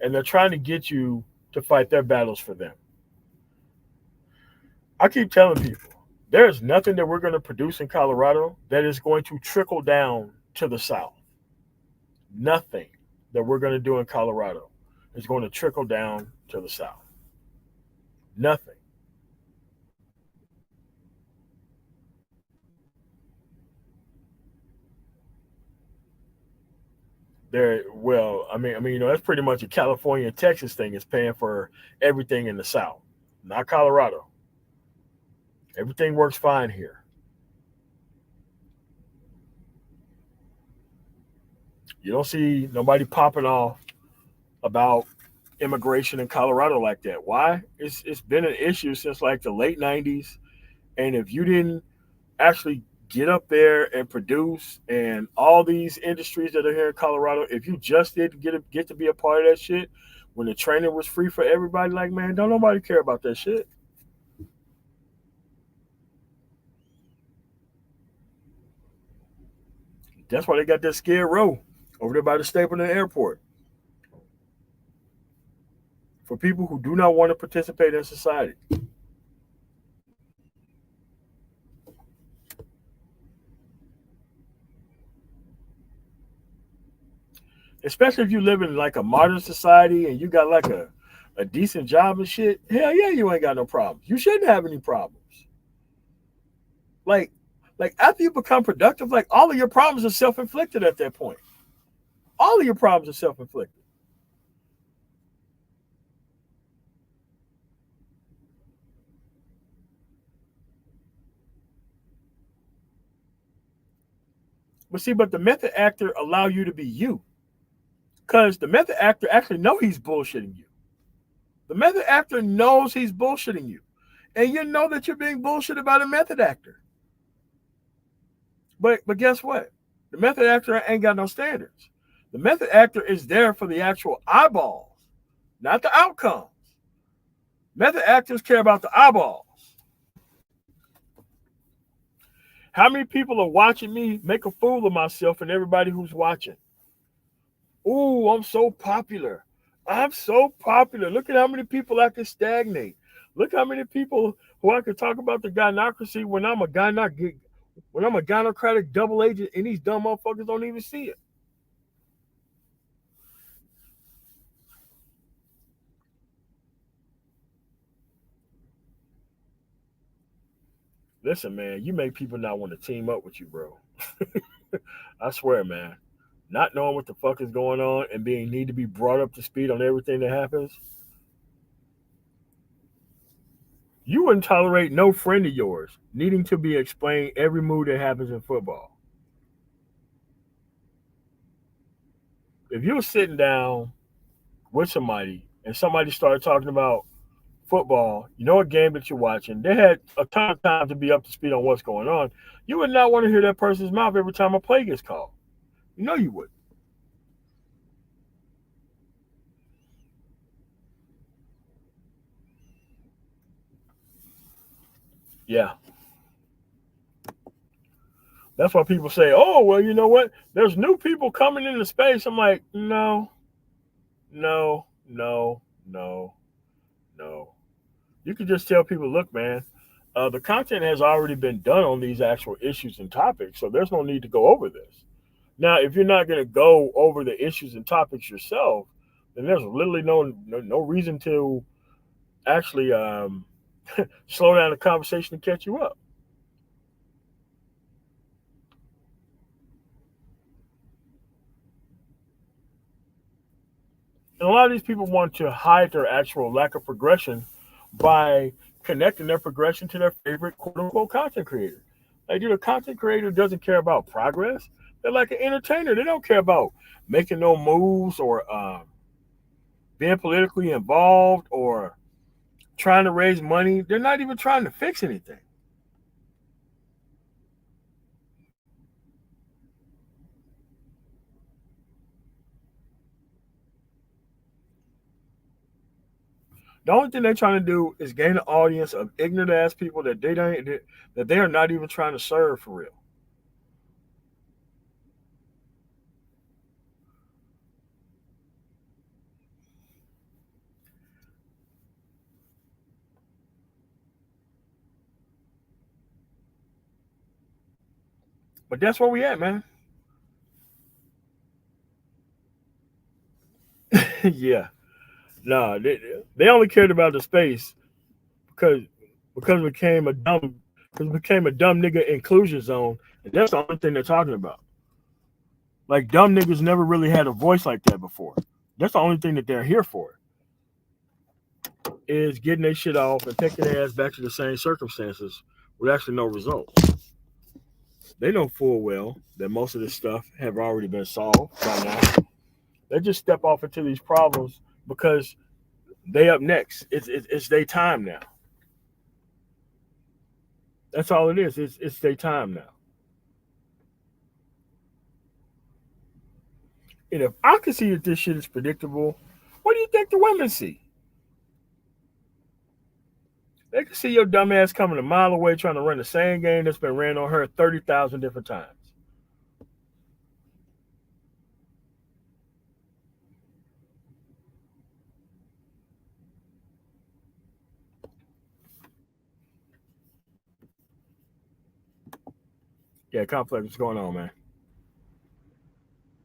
A: and they're trying to get you to fight their battles for them. I keep telling people there is nothing that we're going to produce in Colorado that is going to trickle down to the South. Nothing that we're going to do in Colorado is going to trickle down to the South. Nothing. There, well, you know, that's pretty much a California and Texas thing. Is paying for everything in the South, not Colorado. Everything works fine here. You don't see nobody popping off about immigration in Colorado like that. Why? It's been an issue since like the late '90s, and if you didn't actually get up there and produce and all these industries that are here in Colorado, if you just didn't get to be a part of that shit when the training was free for everybody, like, man, don't nobody care about that shit. That's why they got that Skid Row over there by the Stapleton Airport for people who do not want to participate in society. Especially if you live in like a modern society and you got like a decent job and shit. Hell yeah, you ain't got no problems. You shouldn't have any problems. Like, after you become productive, like all of your problems are self-inflicted at that point. All of your problems are self-inflicted. But the method actor allow you to be you. Because the method actor actually know he's bullshitting you. The method actor knows he's bullshitting you. And you know that you're being bullshitted by the method actor. But guess what? The method actor ain't got no standards. The method actor is there for the actual eyeballs, not the outcomes. Method actors care about the eyeballs. How many people are watching me make a fool of myself and everybody who's watching? Ooh, I'm so popular. I'm so popular. Look at how many people I can stagnate. Look how many people who I can talk about the gynocracy when I'm a gynocratic double agent and these dumb motherfuckers don't even see it. Listen, man, you make people not want to team up with you, bro. I swear, man. Not knowing what the fuck is going on and being need to be brought up to speed on everything that happens. You wouldn't tolerate no friend of yours needing to be explained every move that happens in football. If you were sitting down with somebody and somebody started talking about football, you know a game that you're watching, they had a ton of time to be up to speed on what's going on. You would not want to hear that person's mouth every time a play gets called. You know you would. Yeah. That's why people say, oh, well, you know what? There's new people coming into space. I'm like, no, no, no, no, no. You can just tell people, look, man, the content has already been done on these actual issues and topics, so there's no need to go over this. Now, if you're not going to go over the issues and topics yourself, then there's literally no reason to actually slow down the conversation and catch you up. And a lot of these people want to hide their actual lack of progression by connecting their progression to their favorite quote unquote content creator. Like, dude, a content creator doesn't care about progress. They're like an entertainer. They don't care about making no moves or being politically involved or trying to raise money. They're not even trying to fix anything. The only thing they're trying to do is gain an audience of ignorant ass people that they are not even trying to serve for real. But that's where we at, man. Yeah. No, they only cared about the space because because it became a dumb because it became a dumb nigga inclusion zone, and that's the only thing they're talking about. Like dumb niggas never really had a voice like that before. That's the only thing that they're here for is getting their shit off and taking their ass back to the same circumstances with actually no results. They know full well that most of this stuff have already been solved by now. They just step off into these problems because they up next. It's their time now. That's all it is. It's their time now. And if I can see that this shit is predictable, what do you think the women see? They can see your dumb ass coming a mile away trying to run the same game that's been ran on her 30,000 different times. Yeah, complex. What's going on, man?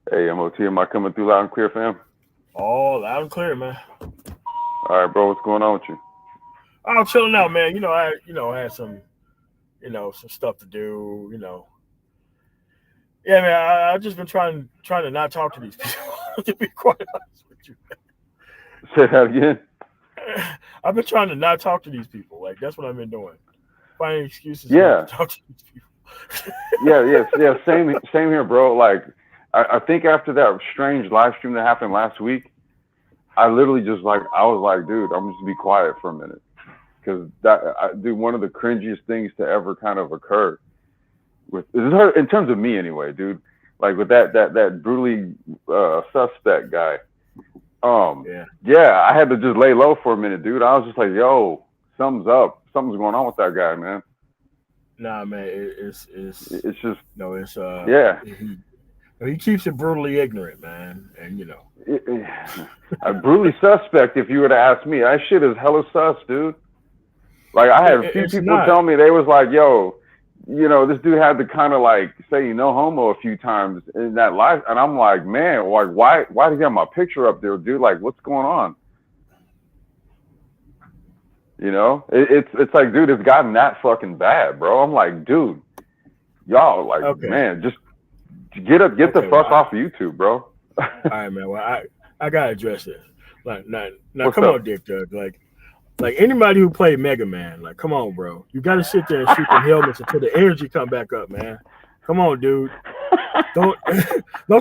B: Hey, MOT, am I coming through loud and clear, fam?
A: All loud and clear, man.
B: All right, bro, what's going on with you?
A: I'm chilling out, man. I had some, some stuff to do. Yeah, man. I've just been trying to not talk to these people. To be quite honest with you,
B: Say that again.
A: I've been trying to not talk to these people. Like that's what I've been doing. Finding excuses not
B: Yeah,
A: to talk to these people.
B: yeah. Same here, bro. Like, I think after that strange live stream that happened last week, I literally just I was like, dude, I'm just be quiet for a minute because dude, one of the cringiest things to ever kind of occur with in terms of me anyway, dude. like with that brutally suspect guy.
A: Yeah.
B: Yeah, I had to just lay low for a minute, dude. I was just like, yo, something's up. Something's going on with that guy, man.
A: Nah, man, it's
B: just
A: no, it's
B: yeah.
A: He keeps it brutally ignorant, man, and you know.
B: Brutally suspect. If you were to ask me, that shit is hella sus, dude. Like I had a few people tell me, they was like, yo, you know, this dude had to kind of like say no homo a few times in that live, and I'm like, man, like why did he have my picture up there, dude? Like, what's going on? You know, it's like, dude, it's gotten that fucking bad, bro. I'm like, dude, y'all, like, okay, man, just get the fuck off of YouTube, bro.
A: All right, man. Well, I gotta address this. Like, now, come on, Dick Doug. Like anybody who played Mega Man, like, come on, bro. You got to sit there and shoot them helmets until the energy come back up, man. Come on, dude. Don't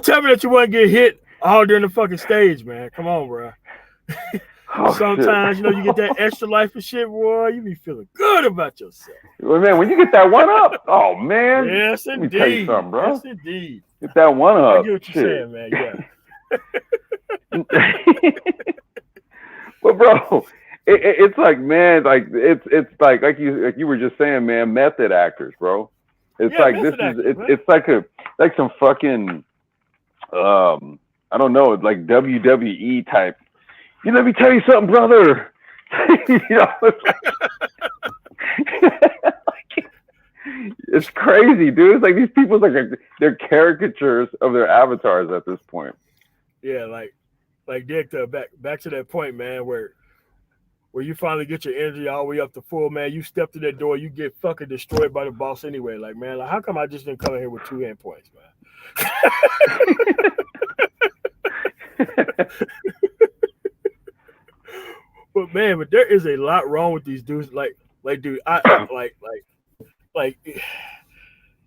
A: tell me that you wouldn't get hit all during the fucking stage, man. Come on, bro. Sometimes, you know, you get that extra life and shit, boy. You be feeling good about yourself.
B: Well, man, when you get that one up, oh man.
A: Yes, indeed.
B: Let me tell you something, bro.
A: Yes, indeed.
B: Get that one up.
A: I get what you're saying, man. Yeah.
B: But bro, it's like, man, like it's like you were just saying, man, method actors, bro. It's like it's like some fucking I don't know, like WWE type. You let me tell you something, brother. You know, it's crazy, dude. It's like these people, like they're caricatures of their avatars at this point.
A: Yeah, like Dick, back to that point, man, where you finally get your energy all the way up to full, man. You step to that door, you get fucking destroyed by the boss anyway. Like, man, like, how come I just didn't come in here with 2 hand points, man? But there is a lot wrong with these dudes. Like, dude, I like, you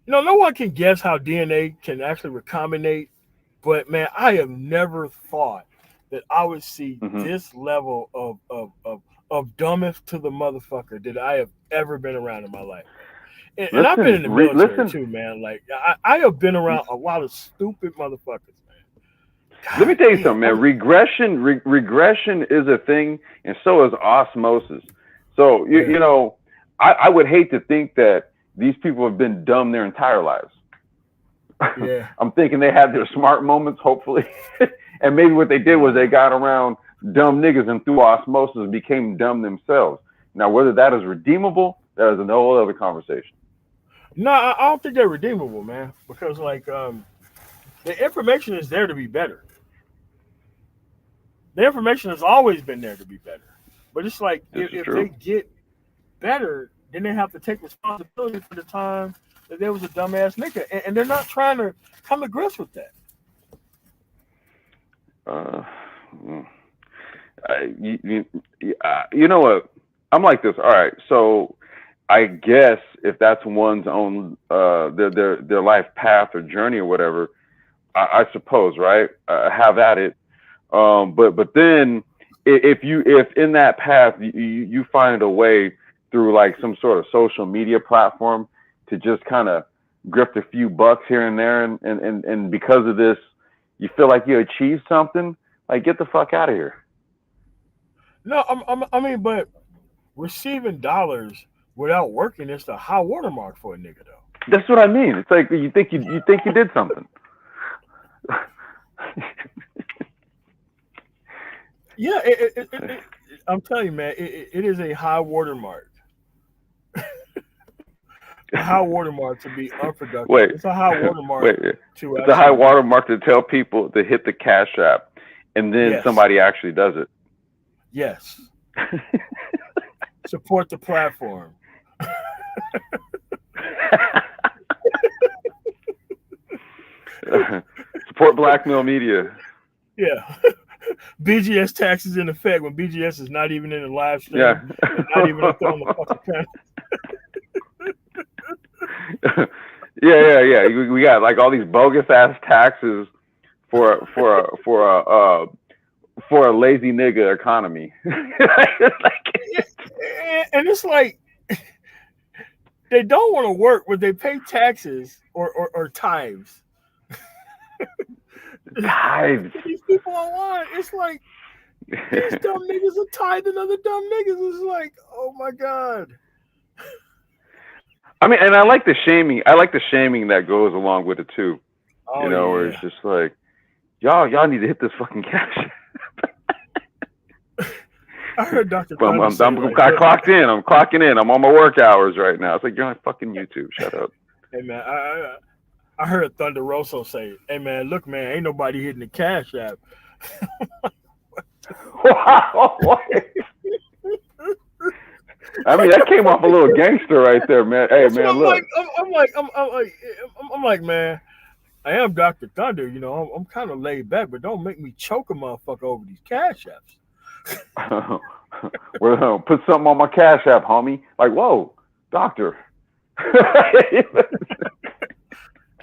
A: know, no one can guess how DNA can actually recombinate. But man, I have never thought that I would see this level of dumbest to the motherfucker that I have ever been around in my life. And I've been in the military too, man. Like I have been around a lot of stupid motherfuckers, man. God,
B: let me tell you something, man. Regression is a thing, and so is osmosis. So you know, I would hate to think that these people have been dumb their entire lives.
A: Yeah.
B: I'm thinking they had their smart moments, hopefully. And maybe what they did was they got around dumb niggas and through osmosis became dumb themselves. Now, whether that is redeemable, that is a whole other conversation.
A: No, I don't think they're redeemable, man. Because, like, the information is there to be better. The information has always been there to be better. But it's like, if they get better, then they have to take responsibility for the time that there was a dumbass nigga, and they're not trying to come to grips with that.
B: You know what? I'm like this. All right, so I guess if that's one's own their life path or journey or whatever, I suppose, right? Have at it. But then if in that path you find a way through like some sort of social media platform to just kind of grift a few bucks here and there, and because of this, you feel like you achieved something, like get the fuck out of here.
A: No, I mean, but receiving dollars without working is the high watermark for a nigga, though.
B: That's what I mean. It's like you think you did something.
A: Yeah, I'm telling you, man, it is a high watermark. A high watermark to be unproductive.
B: Wait,
A: it's a high watermark to.
B: It's a high watermark to tell people to hit the Cash App, and then somebody actually does it.
A: Yes. Support the platform.
B: Support blackmail media.
A: Yeah. BGS taxes in effect when BGS is not even in the live stream.
B: Yeah.
A: Not even up on the fucking panel.
B: Yeah. We got like all these bogus ass taxes for a lazy nigga economy.
A: And it's like they don't want to work, but they pay taxes or tithes.
B: Tithes.
A: These people online, it's like these dumb niggas are tithing other dumb niggas. It's like, oh my god.
B: I mean, and I like the shaming. I like the shaming that goes along with it too.
A: Oh,
B: You know, where
A: yeah.
B: it's just like, y'all need to hit this fucking cash.
A: I heard Dr.
B: I'm
A: Thunder say, like,
B: I clocked in. I'm clocking in. I'm on my work hours right now. It's like, you're on fucking YouTube. Shut up.
A: hey man, I heard Thunder Rosso say, hey man, look man, ain't nobody hitting the Cash App.
B: Wow. I mean, that came off a little gangster right there, man. Hey,
A: That's what
B: man, look.
A: I'm like, man, I am Dr. Thunder, you know, I'm kind of laid back, but don't make me choke a motherfucker over these Cash Apps.
B: Well, put something on my Cash App, homie. Like, whoa, doctor.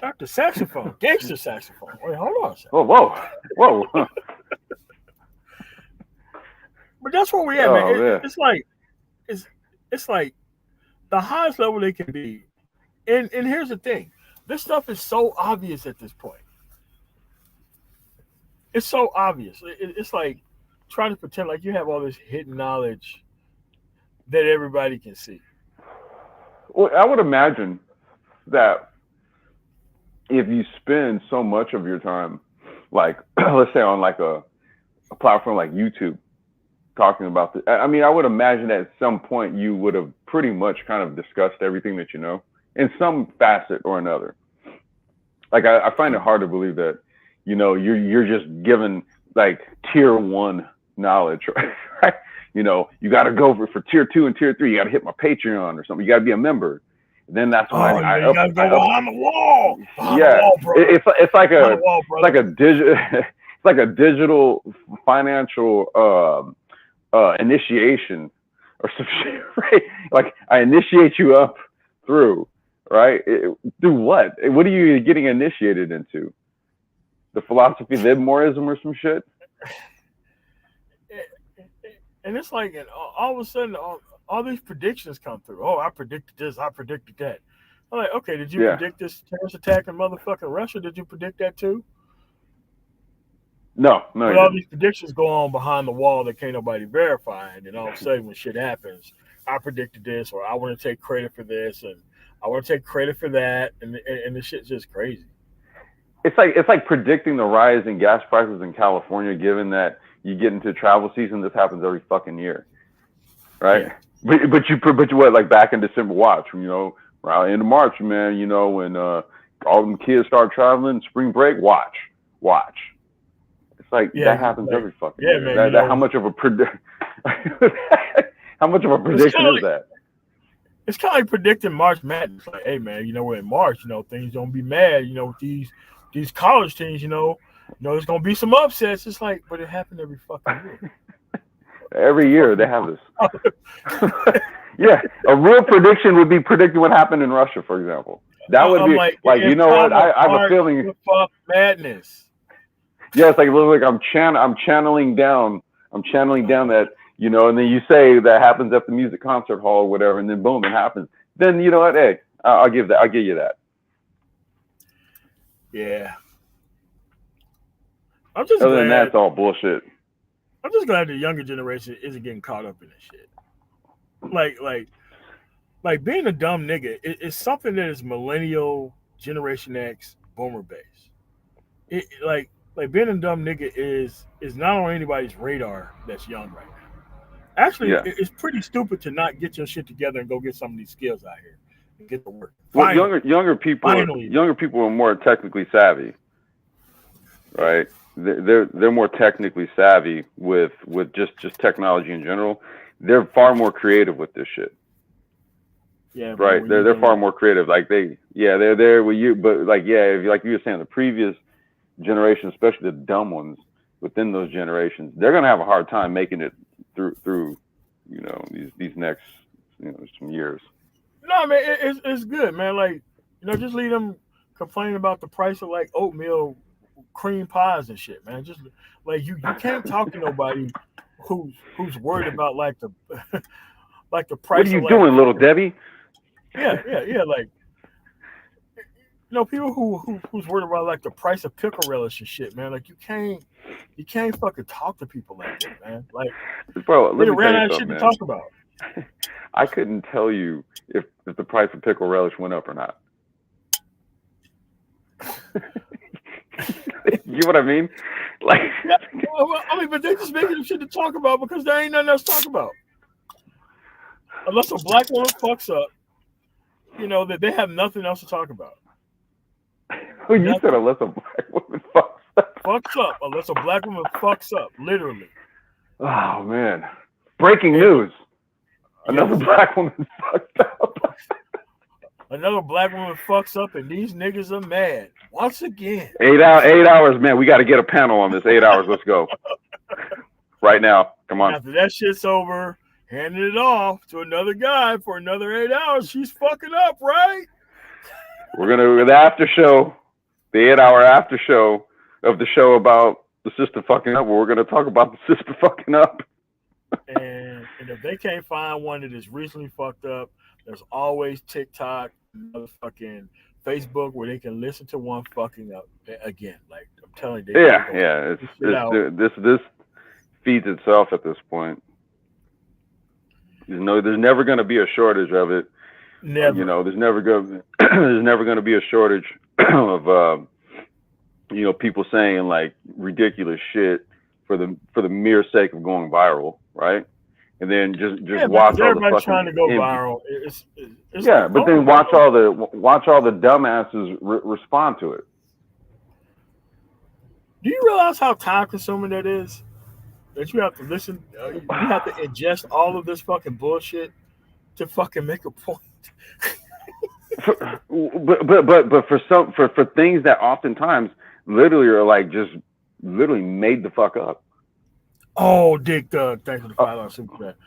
A: Dr. Saxophone, gangster saxophone. Wait, hold on a second.
B: Whoa.
A: But that's where we at,
B: Oh,
A: man.
B: man.
A: It's like the highest level they can be. And here's the thing. This stuff is so obvious at this point. It's so obvious. It's like trying to pretend like you have all this hidden knowledge that everybody can see.
B: Well, I would imagine that if you spend so much of your time, like, let's say on like a platform like YouTube, talking about this, I mean, I would imagine that at some point you would have pretty much kind of discussed everything that you know in some facet or another. Like, I find it hard to believe that, you know, you're just given like tier 1 knowledge, right? You know, you got to go for tier 2 and tier 3. You got to hit my Patreon or something. You got to be a member. Then that's when
A: you gotta go behind the wall.
B: It's like a digital financial initiation or some shit, right? Like, I initiate you up through, right? Through what? What are you getting initiated into? The philosophy of Libmorism or some shit?
A: And it's like, all of a sudden, all these predictions come through. Oh, I predicted this. I predicted that. I'm like, okay, did you predict this terrorist attack in motherfucking Russia? Did you predict that too?
B: No.
A: But all these predictions go on behind the wall that can't nobody verify. And then all of a sudden, when shit happens, I predicted this, or I want to take credit for this, and I want to take credit for that, and the shit's just crazy.
B: It's like predicting the rise in gas prices in California, given that you get into travel season. This happens every fucking year, right? Yeah. But you what, like back in December, watch, you know, right into March, man, you know, when all them kids start traveling, spring break, watch. It's like that happens every fucking year.
A: Man,
B: how much of a prediction is that?
A: It's kind of like predicting March Madness. Like, hey man, you know, we're in March, you know, things don't be mad, you know, with these college teams, you know, there's gonna be some upsets. It's like, but it happened every fucking year.
B: Every year they have this. Yeah, a real prediction would be predicting what happened in Russia, for example. That would be like you know what? I have a feeling.
A: Madness.
B: Yeah, it's like it looks like I'm channeling down that, you know, and then you say that happens at the music concert hall or whatever, and then boom, it happens. Then you know what? Hey, I'll give you that.
A: Yeah. I'm just
B: Other
A: glad,
B: than that, it's all bullshit.
A: I'm just glad the younger generation isn't getting caught up in this shit. Like being a dumb nigga is something that is millennial, Generation X, boomer based. Like being a dumb nigga is not on anybody's radar that's young right now. Actually, it's pretty stupid to not get your shit together and go get some of these skills out here and get to work.
B: Well, younger people are more technically savvy, right? They're more technically savvy with just technology in general. They're far more creative with this shit.
A: Yeah,
B: right. They're far more creative. Like they're there with you, but like if like you were saying, the previous generation, especially the dumb ones within those generations, they're gonna have a hard time making it through you know these next some years.
A: No, man, it's good, man. Like, you know, just leave them complaining about the price of like oatmeal cream pies and shit, man. Just like you can't talk to nobody who's worried about like the price.
B: What are you doing, little Debbie?
A: Yeah. Like, people who's worried about like the price of pickle relish and shit, man. Like you can't fucking talk to people like that, man. Like
B: Bro,
A: they
B: let me tell
A: ran
B: you
A: out of shit
B: something,
A: to
B: man.
A: talk about.
B: I couldn't tell you if the price of pickle relish went up or not. You know what I mean? Like,
A: Yeah, well, I mean, but they just making them shit to talk about because there ain't nothing else to talk about. Unless a black woman fucks up, that they have nothing else to talk about.
B: well, you said unless a black woman
A: Fucks up. Unless a black woman fucks up, literally.
B: Oh man! Breaking news: another black woman fucked up.
A: Another black woman fucks up, and these niggas are mad once again.
B: 8 hours, man. We got to get a panel on this. 8 hours. Let's go right now. Come on.
A: After that shit's over, handing it off to another guy for another 8 hours. She's fucking up, right?
B: We're gonna the after show, the 8-hour after show of the show about the sister fucking up. Where we're gonna talk about the sister fucking up.
A: And if they can't find one that is recently fucked up, there's always TikTok, motherfucking Facebook, where they can listen to one fucking up again. Like I'm telling you,
B: yeah. This feeds itself at this point. There's never going to be a shortage of it.
A: Never.
B: There's never going to be a shortage of people saying like ridiculous shit for the mere sake of going viral, right? And then just watch all the fucking
A: trying to go viral. It's
B: but then watch all the dumbasses respond to it.
A: Do you realize how time consuming that is? That you have to listen, you have to ingest all of this fucking bullshit to fucking make a point.
B: but for things that oftentimes literally are like just literally made the fuck up.
A: Oh, Dick Doug, thanks for the $5 super chat.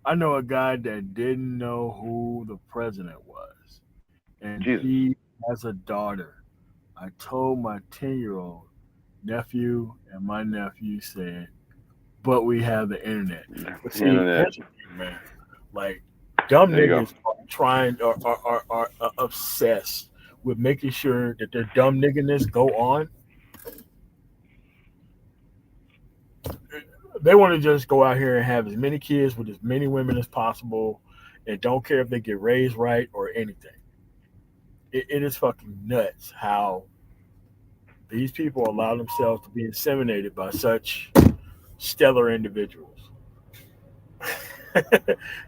A: I know a guy that didn't know who the president was, and he has a daughter. I told my 10-year-old nephew, and my nephew said, "But we have the internet." But see, man, like dumb niggas are obsessed with making sure that their dumb nigginess go on. They want to just go out here and have as many kids with as many women as possible and don't care if they get raised right or anything. It is fucking nuts how these people allow themselves to be inseminated by such stellar individuals.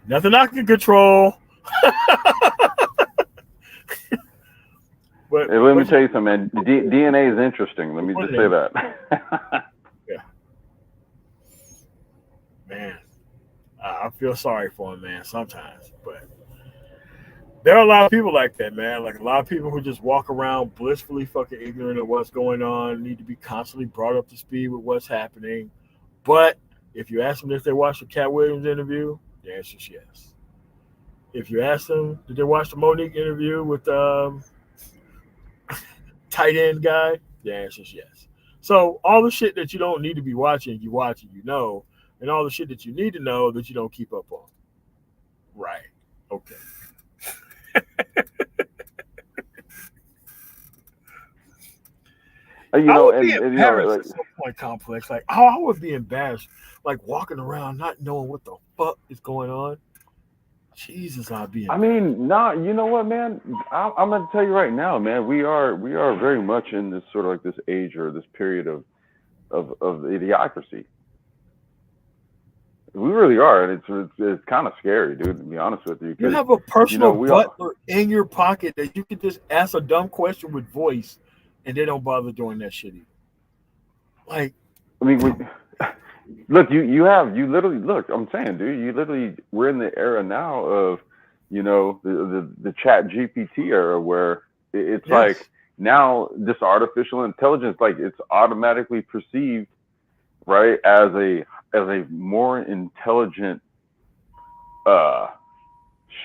A: Nothing I can control.
B: But let me tell you something, man. DNA is interesting. Let me just say that.
A: Man, I feel sorry for him, man, sometimes. But there are a lot of people like that, man. Like a lot of people who just walk around blissfully fucking ignorant of what's going on, need to be constantly brought up to speed with what's happening. But if you ask them if they watched the Cat Williams interview, the answer is yes. If you ask them, did they watch the Monique interview with tight end guy, the answer is yes. So all the shit that you don't need to be watching, you watch and you know. And all the shit that you need to know that you don't keep up on. Right. Okay. I would be embarrassed at some point, Complex. Like, I would be embarrassed, like walking around not knowing what the fuck is going on. Jesus, I'd be embarrassed.
B: I mean, you know what, man? I'm going to tell you right now, man. We are very much in this sort of like this age or this period of idiocracy. We really are, and it's kind of scary, dude. To be honest with you,
A: you have a personal butler in your pocket that you can just ask a dumb question with voice, and they don't bother doing that shit either. Like,
B: I mean, look, you literally look. I'm saying, dude, we're in the era now of, the Chat GPT era where it's like now this artificial intelligence, like it's automatically perceived, right, as a more intelligent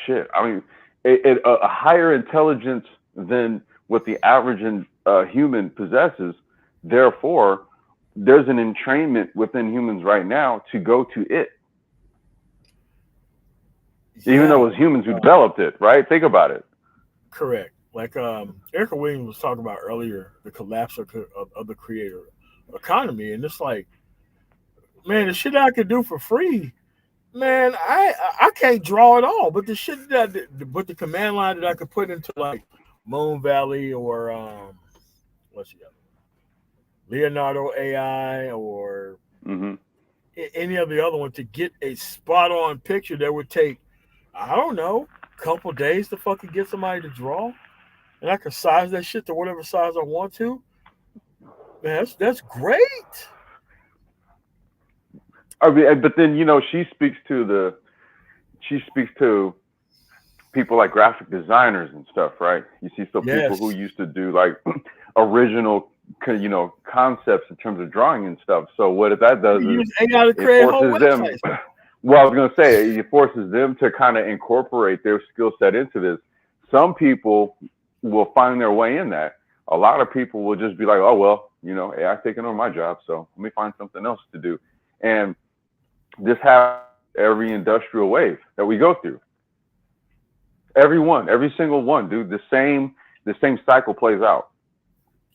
B: shit. I mean, a higher intelligence than what the average human possesses. Therefore, there's an entrainment within humans right now to go to it. Even though it was humans who developed it, right? Think about it.
A: Correct. Like Erica Williams was talking about earlier, the collapse of the creator economy, and it's like, man, the shit I could do for free, man, I can't draw at all. But the shit but the command line that I could put into like Moon Valley or what's the other, Leonardo AI or
B: Mm-hmm.
A: any of the other one to get a spot on picture that would take, I don't know, a couple days to fucking get somebody to draw, and I can size that shit to whatever size I want to. Man, that's great.
B: I mean, but then she speaks to people like graphic designers and stuff, right? You see, so people who
A: Yes.
B: used to do like original, concepts in terms of drawing and stuff. So what that does
A: You
B: is
A: use AI to
B: it
A: create whole
B: forces them.
A: websites.
B: Well, I was gonna say it forces them to kind of incorporate their skill set into this. Some people will find their way in that. A lot of people will just be like, oh well, AI taking over my job, so let me find something else to do. And this happens every industrial wave that we go through. Every single one, dude. The same cycle plays out.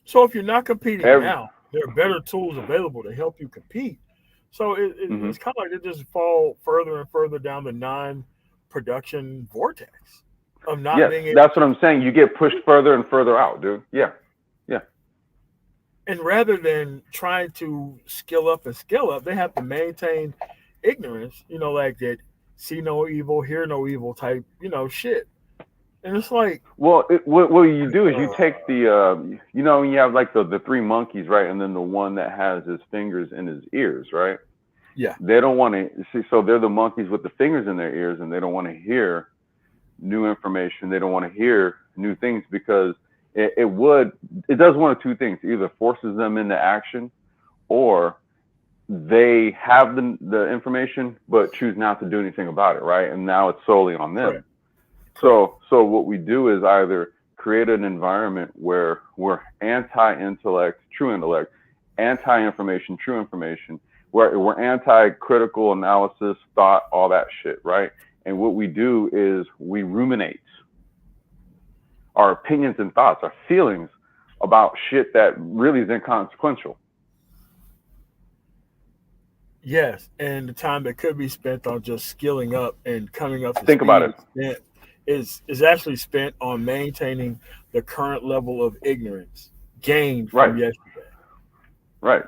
A: So if you're not competing
B: Every,
A: now, there are better tools available to help you compete. So
B: mm-hmm.
A: it's kind of like they just fall further and further down the non-production vortex of not being able.
B: That's what I'm saying. You get pushed further and further out, dude. Yeah.
A: And rather than trying to skill up and scale up, they have to maintain ignorance, like that see no evil, hear no evil type, shit. And it's like,
B: well, what you do is you take the, when you have like the three monkeys, right? And then the one that has his fingers in his ears, right?
A: Yeah.
B: They don't want to see, so they're the monkeys with the fingers in their ears, and they don't want to hear new information. They don't want to hear new things because it does one of two things. It either forces them into action, or they have the information but choose not to do anything about it, right? And now it's solely on them.
A: Right.
B: So what we do is either create an environment where we're anti-intellect, true intellect, anti-information, true information, where we're anti-critical analysis, thought, all that shit, right? And what we do is we ruminate our opinions and thoughts, our feelings about shit that really is inconsequential.
A: Yes, and the time that could be spent on just skilling up and coming up to
B: Think about
A: it is actually spent on maintaining the current level of ignorance gained from yesterday.
B: Right.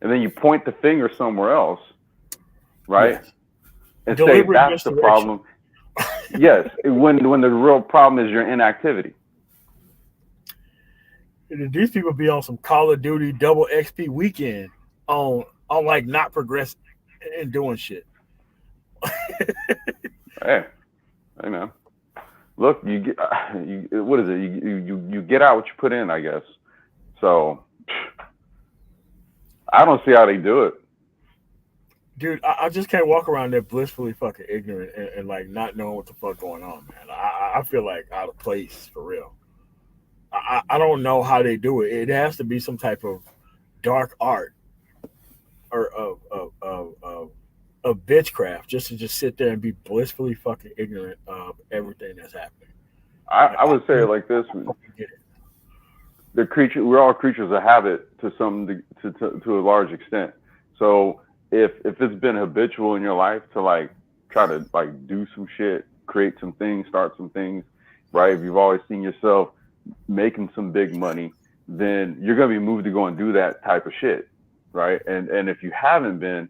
B: And then you point the finger somewhere else, right?
A: Yes.
B: And say that's the problem. Yes, when the real problem is your inactivity.
A: These people be on some Call of Duty double XP weekend on like not progressing and doing shit.
B: Hey, man. Look, you get what is it? You get out what you put in, I guess. So I don't see how they do it.
A: Dude, I just can't walk around there blissfully fucking ignorant and like not knowing what the fuck going on, man. I feel like out of place for real. I don't know how they do it. It has to be some type of dark art or of bitchcraft just to sit there and be blissfully fucking ignorant of everything that's happening.
B: I would say it like this: we're all creatures of habit to a large extent. So if it's been habitual in your life to like try to like do some shit, create some things, start some things, right? If you've always seen yourself making some big money, then you're gonna be moved to go and do that type of shit, right? And if you haven't been,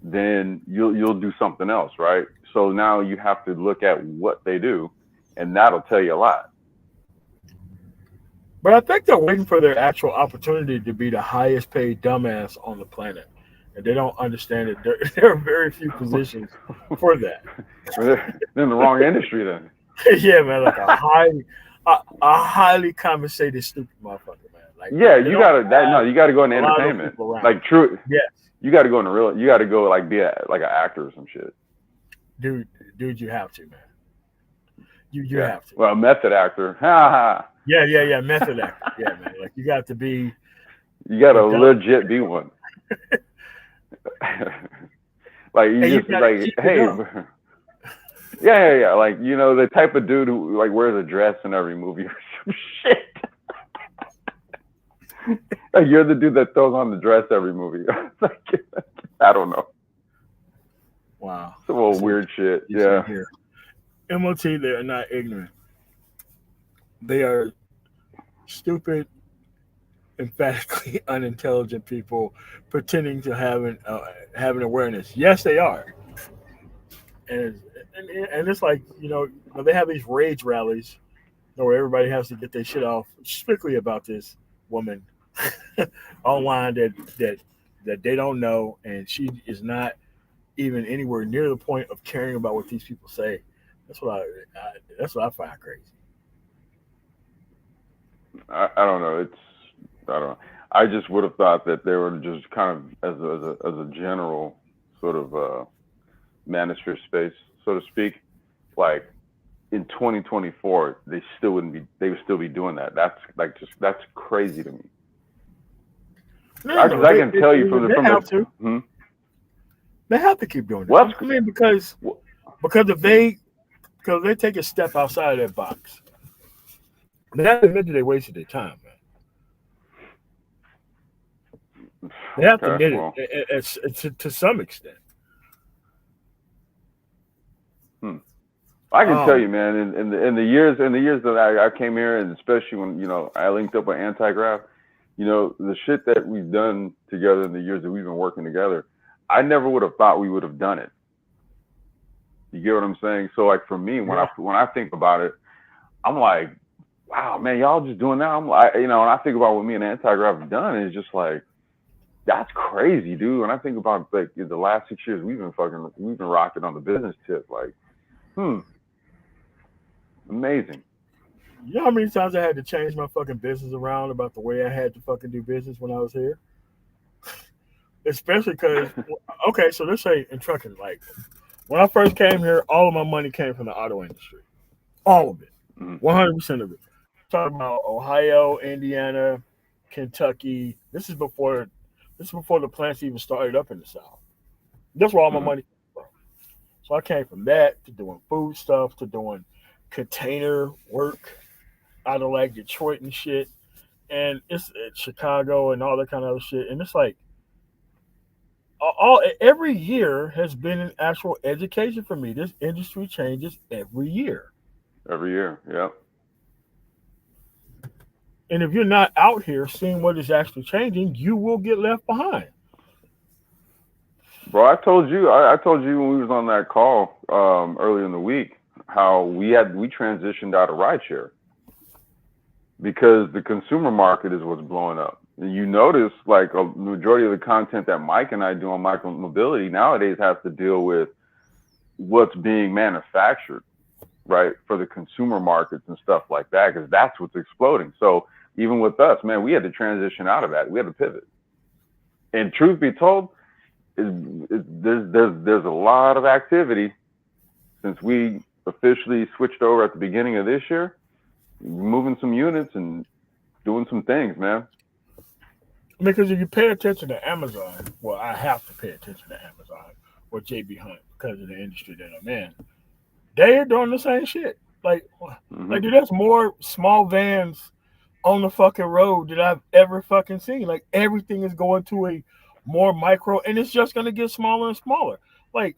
B: then you'll do something else, right? So now you have to look at what they do, and that'll tell you a lot.
A: But I think they're waiting for their actual opportunity to be the highest paid dumbass on the planet. And they don't understand it. There are very few positions for that.
B: They're in the wrong industry then.
A: Yeah, man, like a highly compensated stupid motherfucker, man. Like,
B: yeah, you gotta go into entertainment. Like true.
A: Yes.
B: You gotta go into you gotta go like be like an actor or some shit.
A: Dude, you have to, man. You have to.
B: Well, method actor.
A: Yeah, method actor. Yeah, man. Like you got to be.
B: You gotta legit be one. Like you just like, hey. Yeah. Like, the type of dude who like wears a dress in every movie or some shit. Like, you're the dude that throws on the dress every movie. Like, I don't know.
A: Wow.
B: Some old weird shit. Yeah.
A: Here. MOT, they are not ignorant. They are stupid, emphatically unintelligent people pretending to have an awareness. Yes, they are. And it's like, they have these rage rallies where everybody has to get their shit off strictly about this woman online that they don't know, and she is not even anywhere near the point of caring about what these people say. That's what I find crazy.
B: I don't know. I don't know. I just would have thought that they were just kind of as a general sort of manosphere space, so to speak. Like in 2024, they would still be doing that. That's crazy to me. I can tell you from the.
A: They have to keep doing
B: that.
A: I mean, because if they take a step outside of that box, they have to admit that they wasted their time, man. They have to admit it to some extent.
B: I can tell you, man, in the years that I came here, and especially when I linked up with Anti-Graph, the shit that we've done together in the years that we've been working together, I never would have thought we would have done it. You get what I'm saying? So like for me, when I think about it, I'm like, wow, man, y'all just doing that. I'm like, when I think about what me and Anti-Graph have done, it's just like, that's crazy, dude. When I think about like the last 6 years, we've been rocking on the business tip, like, amazing.
A: You know how many times I had to change my fucking business around about the way I had to fucking do business when I was here? Especially because, okay, so let's say in trucking, like when I first came here, all of my money came from the auto industry. All of it. 100% of it. Talking about Ohio, Indiana, Kentucky. This is before the plants even started up in the South. That's where all my money came from. So I came from that to doing food stuff, to doing container work out of like Detroit and shit. And it's Chicago and all that kind of other shit. And it's like, every year has been an actual education for me. This industry changes every year.
B: Every year, yeah.
A: And if you're not out here seeing what is actually changing, you will get left behind.
B: Bro, I told you when we was on that call earlier in the week how we transitioned out of rideshare because the consumer market is what's blowing up. You notice like a majority of the content that Mike and I do on micromobility nowadays has to deal with what's being manufactured, right, for the consumer markets and stuff like that, because that's what's exploding. So even with us, man, we had to transition out of that. We had to pivot. And truth be told, there's a lot of activity since we officially switched over at the beginning of this year, moving some units and doing some things, man.
A: Because if you pay attention to Amazon, well, I have to pay attention to Amazon or JB Hunt because of the industry that I'm in. They are doing the same shit. Like, dude, there's more small vans on the fucking road that I've ever fucking seen. Like, everything is going to a more micro, and it's just gonna get smaller and smaller. Like,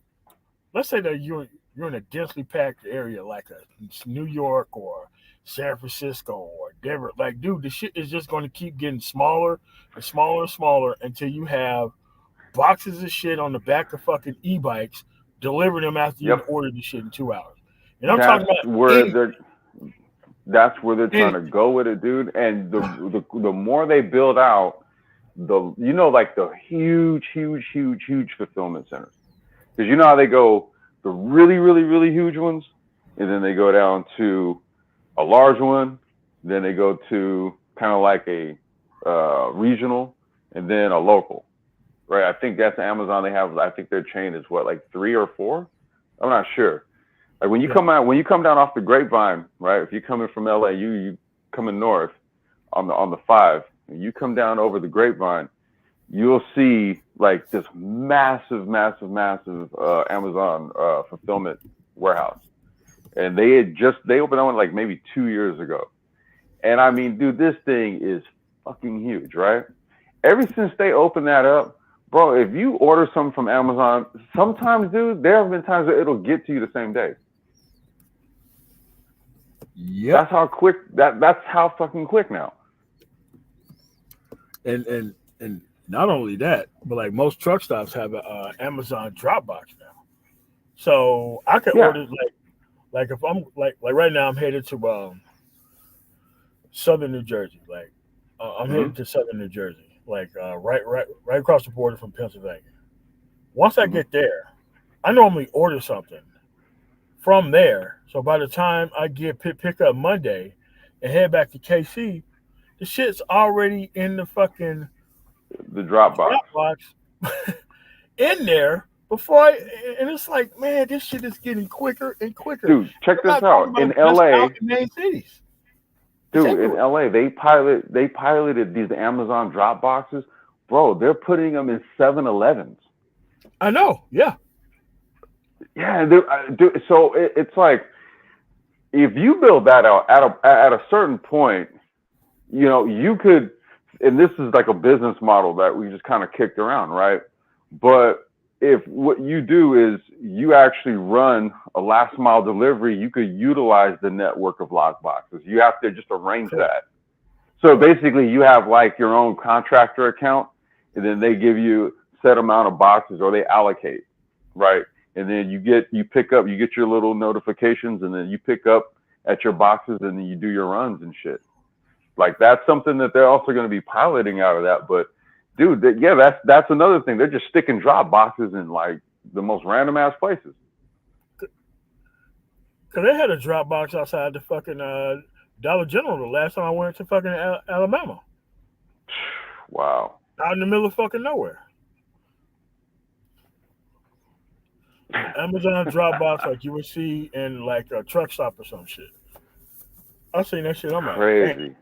A: let's say that you're in a densely packed area like a New York or San Francisco or Denver. Like, dude, the shit is just going to keep getting smaller and smaller and smaller until you have boxes of shit on the back of fucking e-bikes, delivering them after you've ordered the shit in 2 hours. And I'm talking about
B: that's where they're trying to go with it, dude. And the more they build out the huge fulfillment centers, because you know how they go the really, really, really huge ones, and then they go down to a large one, then they go to kind of like a regional, and then a local, right? I think that's Amazon. They have, I think their chain is what, like 3 or 4? I'm not sure. Like when you come down off the Grapevine, right? If you're coming from LA, you coming north on the 5, and you come down over the Grapevine, you'll see like this massive Amazon fulfillment warehouse. And they opened that one like maybe 2 years ago. And I mean, dude, this thing is fucking huge, right? Ever since they opened that up, bro, if you order something from Amazon, sometimes, dude, there have been times that it'll get to you the same day.
A: Yep.
B: That's how quick. That's how fucking quick now.
A: And not only that, but like most truck stops have a Amazon Dropbox now, so I can order like if I'm like right now I'm headed to Southern New Jersey, like I'm headed to Southern New Jersey, like right across the border from Pennsylvania. Once I get there, I normally order something from there. So by the time I get pick up Monday and head back to KC, the shit's already in the fucking
B: Dropbox
A: in there before and it's like, man, this shit is getting quicker and quicker.
B: Dude, check this out. In LA,
A: in main cities.
B: Dude, in LA, they piloted these Amazon Dropboxes. Bro, they're putting them in 7-Elevens.
A: I know, yeah.
B: Yeah, dude, so it's like, if you build that out at a certain point, you know, you could, and this is like a business model that we just kind of kicked around, right? But if what you do is you actually run a last mile delivery, you could utilize the network of lockboxes. You have to just arrange that. So basically you have like your own contractor account, and then they give you set amount of boxes, or they allocate, right? And then you get your little notifications, and then you pick up at your boxes, and then you do your runs and shit. Like, that's something that they're also going to be piloting out of that. But dude, that's another thing. They're just sticking drop boxes in like the most random ass places.
A: Cause they had a drop box outside the fucking Dollar General the last time I went to fucking Alabama.
B: Wow.
A: Out in the middle of fucking nowhere. Amazon Dropbox, like you would see in like a truck stop or some shit. I seen that shit. I'm like,
B: crazy.
A: Dang.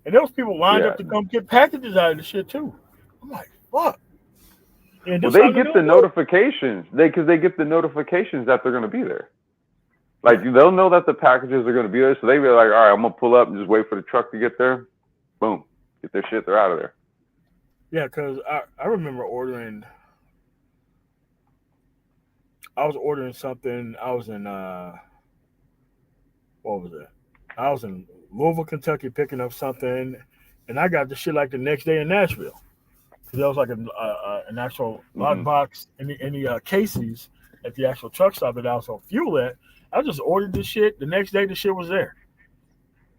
A: And those people lined up to come get packages out of the shit too. I'm like, fuck.
B: Well, they get the notifications. Because they get the notifications that they're going to be there. Like, they'll know that the packages are going to be there, so they be like, all right, I'm going to pull up and just wait for the truck to get there. Boom. Get their shit. They're out of there.
A: Yeah, because I remember ordering. I was ordering something. I was in what was it? I was in Louisville, Kentucky, picking up something, and I got the shit like the next day in Nashville. Because there was like an actual lockbox in the cases at the actual truck stop that I also fuel at. I just ordered this shit. The next day, the shit was there.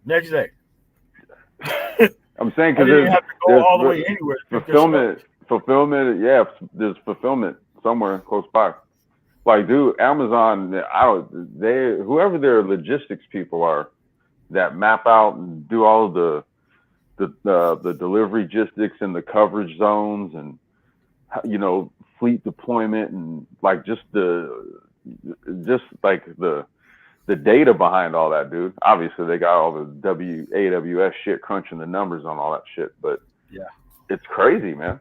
A: Next day.
B: I'm saying because
A: there's have to go all the way anywhere.
B: Fulfillment. Yeah, there's fulfillment somewhere close by. Like, dude, Amazon, whoever their logistics people are that map out and do all of the delivery logistics and the coverage zones and, you know, fleet deployment and like just the data behind all that, dude. Obviously they got all the AWS shit crunching the numbers on all that shit, but
A: yeah,
B: it's crazy, man.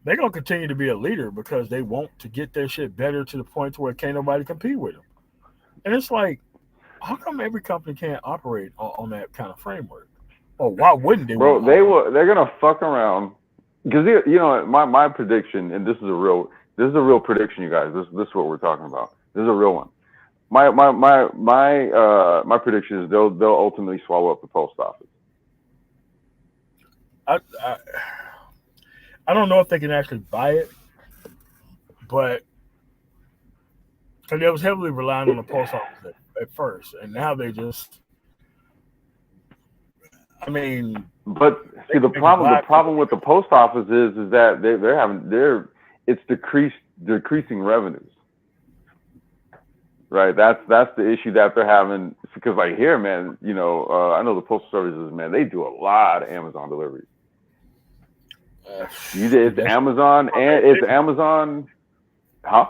A: They're going to continue to be a leader because they want to get their shit better to the point where can't nobody compete with them. And it's like, how come every company can't operate on that kind of framework? Or why wouldn't they?
B: Bro, they're going to fuck around. Because, you know, my prediction, and this is a real prediction, you guys. This is what we're talking about. This is a real one. My prediction is they'll ultimately swallow up the post office.
A: I don't know if they can actually buy it, but because they was heavily relying on the post office at first, and now they just, I mean.
B: But see, the problem with the post office is that it's decreasing revenues, right? That's the issue that they're having, because like here, man, you know, I know the postal services, man, they do a lot of Amazon deliveries. It's Amazon, huh?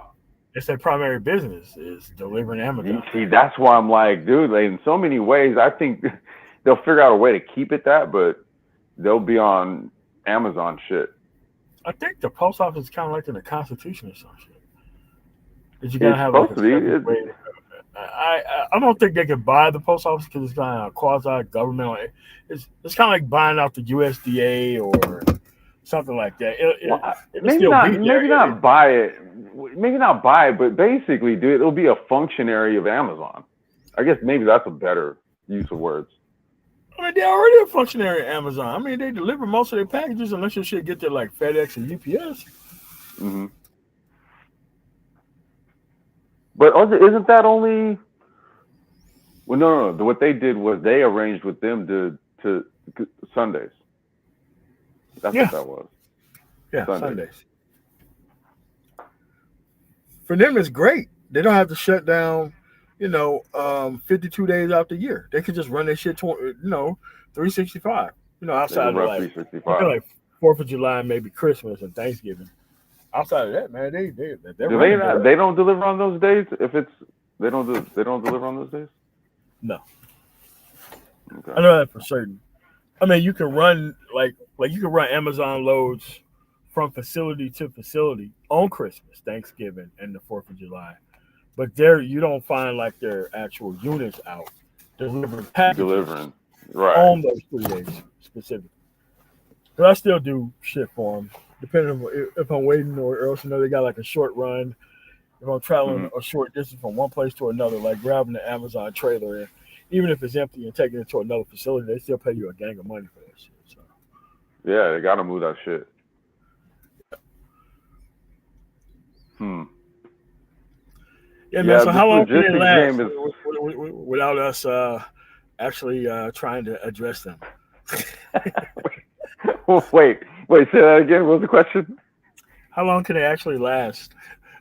A: It's their primary business is delivering Amazon.
B: See, that's why I'm like, dude, like, in so many ways, I think they'll figure out a way to keep it that, but they'll be on Amazon shit.
A: I think the post office is kind of like in the Constitution or some shit. That you gotta have like a way. I don't think they can buy the post office because it's kind of quasi governmental. It's kind of like buying out the USDA or something like that.
B: Maybe not buy it, but basically, dude, it'll be a functionary of Amazon. I guess maybe that's a better use of words.
A: I mean, they're already a functionary at Amazon. I mean, they deliver most of their packages unless your shit get there like FedEx and UPS.
B: Mm-hmm. But isn't that only? Well, no. What they did was they arranged with them to Sundays. That's what that was.
A: Yeah, Sundays. For them, it's great. They don't have to shut down, 52 days out the year. They could just run their shit, 365. Outside of like 4th of July, maybe Christmas and Thanksgiving. Outside of that, man,
B: they don't deliver on those days. If it's they don't deliver on those days.
A: No.
B: Okay.
A: I know that for certain. I mean, you can run like you can run Amazon loads from facility to facility on Christmas, Thanksgiving, and the 4th of July. But there, you don't find like their actual units out delivering packages on those 3 days specifically. But I still do shit for them, depending on if I'm waiting or else they got like a short run. If I'm traveling a short distance from one place to another, like grabbing the Amazon trailer, and even if it's empty and taking it to another facility, they still pay you a gang of money for that shit. So.
B: Yeah, they gotta move that shit.
A: Yeah, man. So how long can it last without us actually trying to address them?
B: Wait, say that again. What was the question?
A: How long can it actually last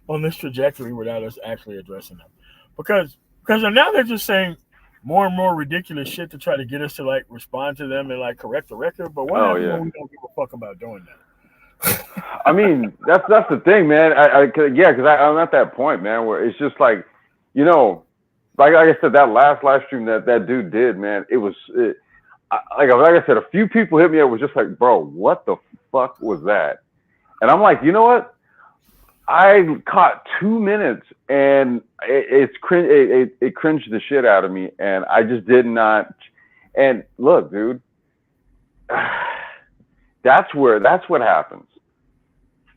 A: on this trajectory without us actually addressing them? Because now they're just saying more and more ridiculous shit to try to get us to like respond to them and like correct the record. But what happens when we don't give a fuck about doing that?
B: I mean, that's the thing, man. Because I'm at that point, man, where it's just like, like I said, that last live stream that dude did, man, like I said, a few people hit me up was just like, bro, what the fuck was that? And I'm like, you know what? I caught 2 minutes and it cringed the shit out of me, and I just did not. And look, dude, that's what happens.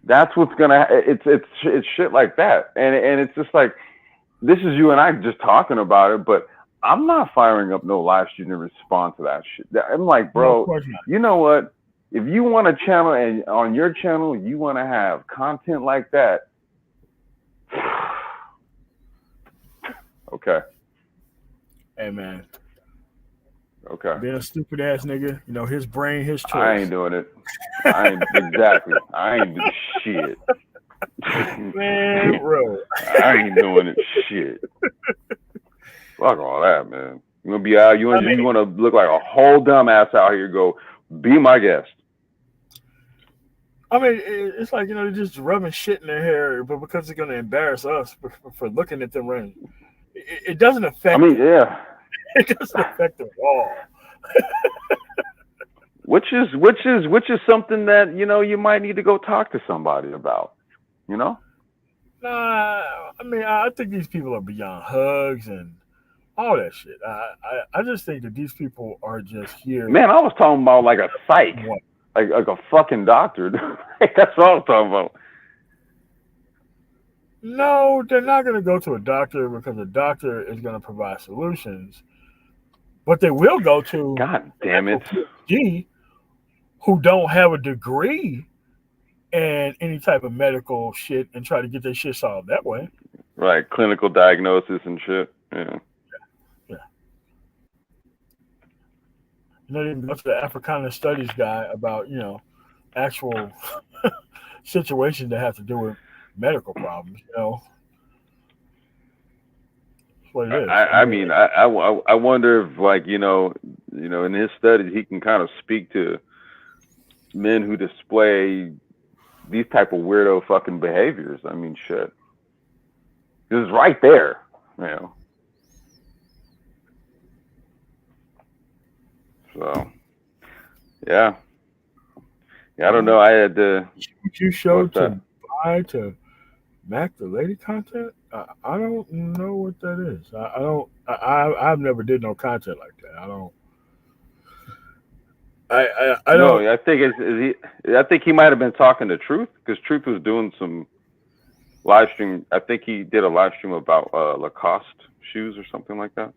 B: That's what's gonna. It's shit like that, and it's just like, this is you and I just talking about it, but I'm not firing up no live stream to respond to that shit. I'm like, bro, you know what? If you want a channel and on your channel you want to have content like that, okay.
A: Hey, man.
B: Okay.
A: Being a stupid ass nigga, his brain, his choice.
B: I ain't doing it. Exactly. I ain't doing shit.
A: Man, bro.
B: I ain't doing it shit. Fuck all that, man. You wanna be out? You want to look like a whole dumbass out here? Go be my guest.
A: I mean, it's like they're just rubbing shit in their hair, but because it's gonna embarrass us for looking at them running, it doesn't affect.
B: I mean, yeah.
A: It doesn't affect them at all.
B: Which is something that you might need to go talk to somebody about.
A: Nah, I mean, I think these people are beyond hugs and all that shit. I just think that these people are just here.
B: Man, I was talking about like a psych, like a fucking doctor. That's what I was talking about.
A: No, they're not going to go to a doctor because a doctor is going to provide solutions. But they will go to
B: God damn it,
A: PhD, who don't have a degree in any type of medical shit and try to get their shit solved that way.
B: Right, clinical diagnosis and shit. Yeah.
A: They didn't go to the Africana Studies guy about actual situations that have to do with medical problems. That's what it is.
B: I mean, I wonder if, like, in his studies, he can kind of speak to men who display these type of weirdo fucking behaviors. I mean, shit. This is right there, So, yeah, I don't know. I had to.
A: You showed to buy to Mac the lady content. I don't know what that is. I don't. I've never did no content like that. I don't. I
B: No,
A: don't.
B: I think is he. I think he might have been talking to Truth because Truth was doing some live stream. I think he did a live stream about Lacoste shoes or something like that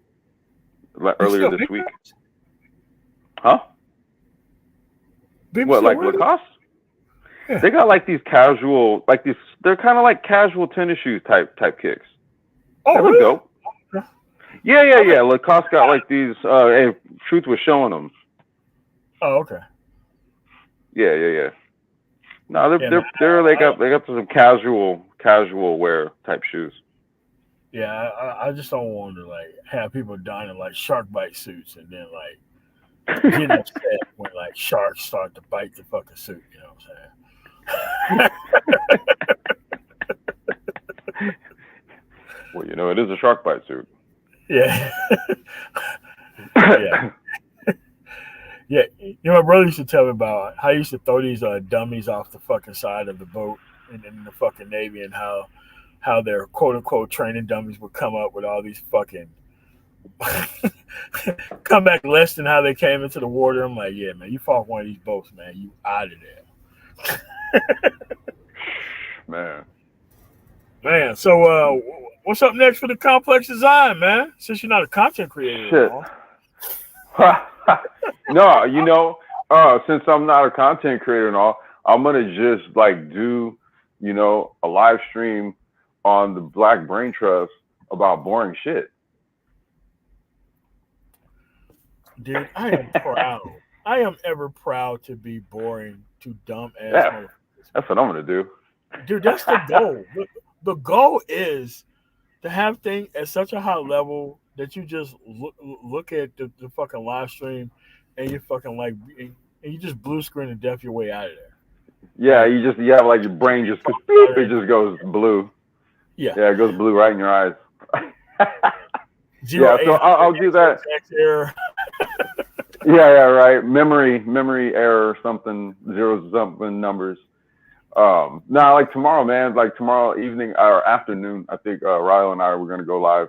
A: He
B: earlier
A: still
B: this
A: big
B: week. Huh?
A: people
B: What,
A: still
B: like
A: wear them?
B: Lacoste?
A: Yeah.
B: They got like these casual, like these. They're kind of like casual tennis shoes type kicks.
A: Oh
B: They look
A: really?
B: dope. Yeah, yeah,
A: I mean,
B: yeah. Lacoste got like these. Hey, Truth was showing them.
A: oh okay.
B: Yeah, yeah, yeah. No,
A: Yeah, man.
B: they got some casual wear type shoes.
A: Yeah, I just don't want to like have people donning like shark bite suits and then like getting upset when like sharks start to bite the fucking suit. You know what I'm
B: Well, you know, it is a shark bite suit.
A: saying? Yeah, yeah. You know, my brother used to tell me about how he used to throw these dummies off the fucking side of the boat and in the fucking navy, and how their quote unquote training dummies would come up with all these fucking come back less than how they came into the water. I'm like, yeah, man, you fought one of these boats, man, you out of there.
B: Man.
A: Man, so what's up next for the complex design, man? Since you're not a content creator at
B: Shit.
A: all.
B: No, you know, since I'm not a content creator and all, I'm gonna just like do, you know, a live stream on the Black Brain Trust about boring shit.
A: Dude, I am proud. I am ever proud to be boring to dumb ass
B: Yeah,
A: motherfuckers.
B: that's what I'm gonna do.
A: Dude, that's the goal. The goal is to have things at such a high level that you just look at the fucking live stream and you fucking like and you just blue screen and deaf your way out of there.
B: Yeah,
A: Like
B: you have like your brain just goes, beep, it just goes blue.
A: yeah,
B: Yeah, it goes blue right in your eyes.
A: zero
B: Yeah, so
A: eight
B: I'll do that.
A: error.
B: Yeah, yeah, right. Memory error or something, zero something numbers. No, like tomorrow, man. Like tomorrow evening or afternoon, I think Ryle and I were gonna go live.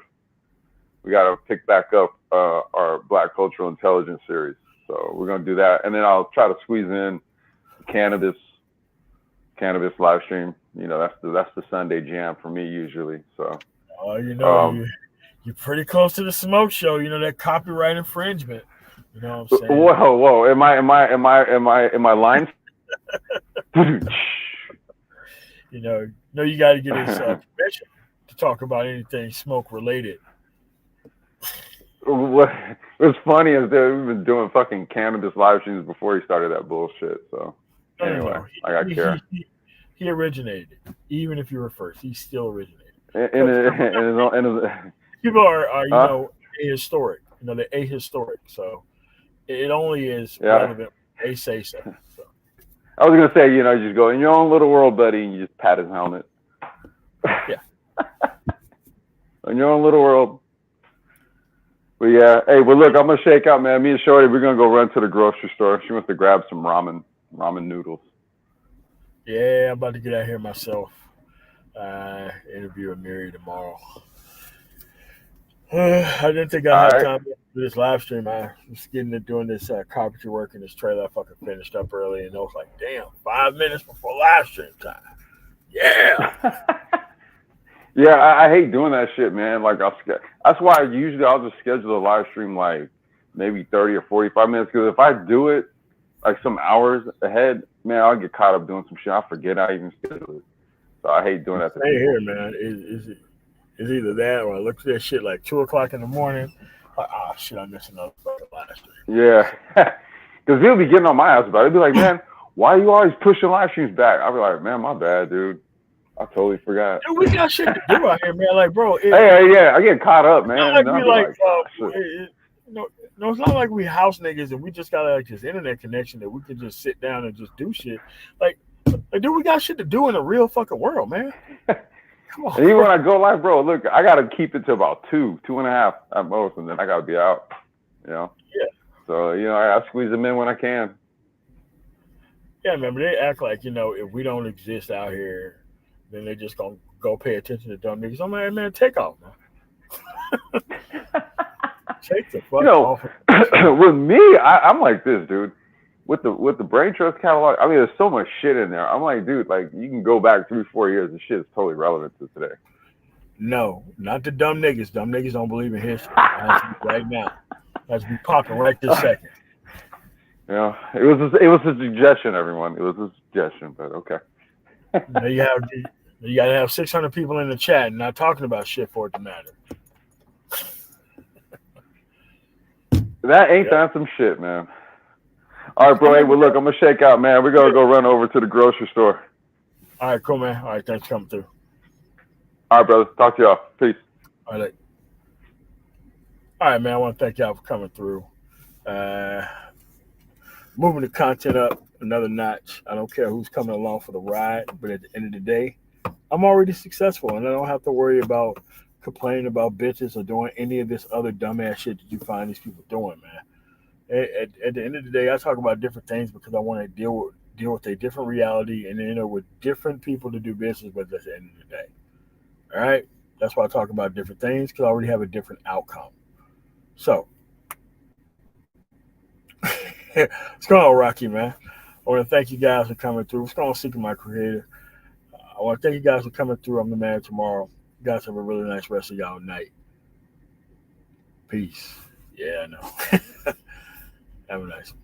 B: We gotta pick back up our Black Cultural Intelligence series, so we're gonna do that, and then I'll try to squeeze in cannabis live stream. You know, that's the Sunday jam for me usually. So,
A: Oh, you know,
B: um,
A: you're pretty close to the smoke show. You know that copyright infringement. You know what I'm saying?
B: whoa, am I lying?
A: You know, you got to get his permission to talk about anything smoke related.
B: What's funny is that we've been doing fucking cannabis live streams before he started that bullshit. So anyway,
A: No.
B: I got care.
A: He originated it. Even if you were first, he still originated. People are
B: huh?
A: ahistoric. You know, they're ahistoric. So it only is
B: Yeah.
A: relevant when they say so.
B: I was gonna say, you know, you just go in your own little world, buddy, and you just pat his helmet.
A: Yeah.
B: In your own little world. But yeah, hey, well look, I'm gonna shake out, man. Me and Shorty, we're gonna go run to the grocery store. She wants to grab some ramen noodles.
A: Yeah, I'm about to get out here myself. Interview Amiri tomorrow. I didn't think I'd have time for this live stream. I was getting to doing this carpentry work in this trailer. I fucking finished up early, and I was like, damn, 5 minutes before live stream time. Yeah.
B: Yeah, I hate doing that shit, man. Like, that's why I'll just schedule a live stream like maybe 30 or 45 minutes. Because if I do it like some hours ahead, man, I'll get caught up doing some shit. I forget I even scheduled it. So I hate doing that to
A: Hey,
B: people.
A: here, man. It's either that or I look at that shit like 2:00 in the morning. Like, oh shit, I missed another fucking live stream.
B: Yeah, because they'll be getting on my ass about it. They'll be like, man, why are you always pushing live streams back? I'll be like, man, my bad, dude. I totally forgot.
A: Dude, we got shit to do out here, man. Like, bro.
B: Yeah, I get caught up, man.
A: It's not like no, it's not like we house niggas and we just got like this internet connection that we can just sit down and just do shit. Like, dude, we got shit to do in the real fucking world, man. Come on.
B: And even when I go live, bro, look, I gotta keep it to about 2.5 at most, and then I gotta be out. You know.
A: Yeah.
B: So I squeeze them in when I can.
A: Yeah, remember they act like if we don't exist out here, then they're just gonna go pay attention to dumb niggas. I'm like, man, take off, man. Take the fuck off.
B: With me, I'm like this, dude. With the Brain Trust catalog, I mean, there's so much shit in there. I'm like, dude, like you can go back 3-4 years. The shit is totally relevant to today.
A: No, not the dumb niggas. Dumb niggas don't believe in history. It has to be right now. It has to be popping right this second.
B: Yeah, it was a suggestion, everyone. It was a suggestion, but okay.
A: You gotta have 600 people in the chat and not talking about shit for it to matter.
B: That ain't that some shit, man. All right, bro. Hey, well, look, I'm gonna shake out, man. We're gonna go run over to the grocery store.
A: All right, cool, man. All right, thanks for coming through.
B: All right, brother. Talk to y'all. Peace.
A: All right, man. I want to thank y'all for coming through. Moving the content up another notch. I don't care who's coming along for the ride, but at the end of the day, I'm already successful, and I don't have to worry about complaining about bitches or doing any of this other dumbass shit that you find these people doing, man. At the end of the day, I talk about different things because I want to deal with a different reality and end up with different people to do business with at the end of the day. All right? That's why I talk about different things, because I already have a different outcome. So, what's going on, Rocky, man? I want to thank you guys for coming through. What's going on, Seeking My Creator? I want to thank you guys for coming through. I'm the man tomorrow. You guys have a really nice rest of y'all night. Peace. Yeah, I know. Have a nice one.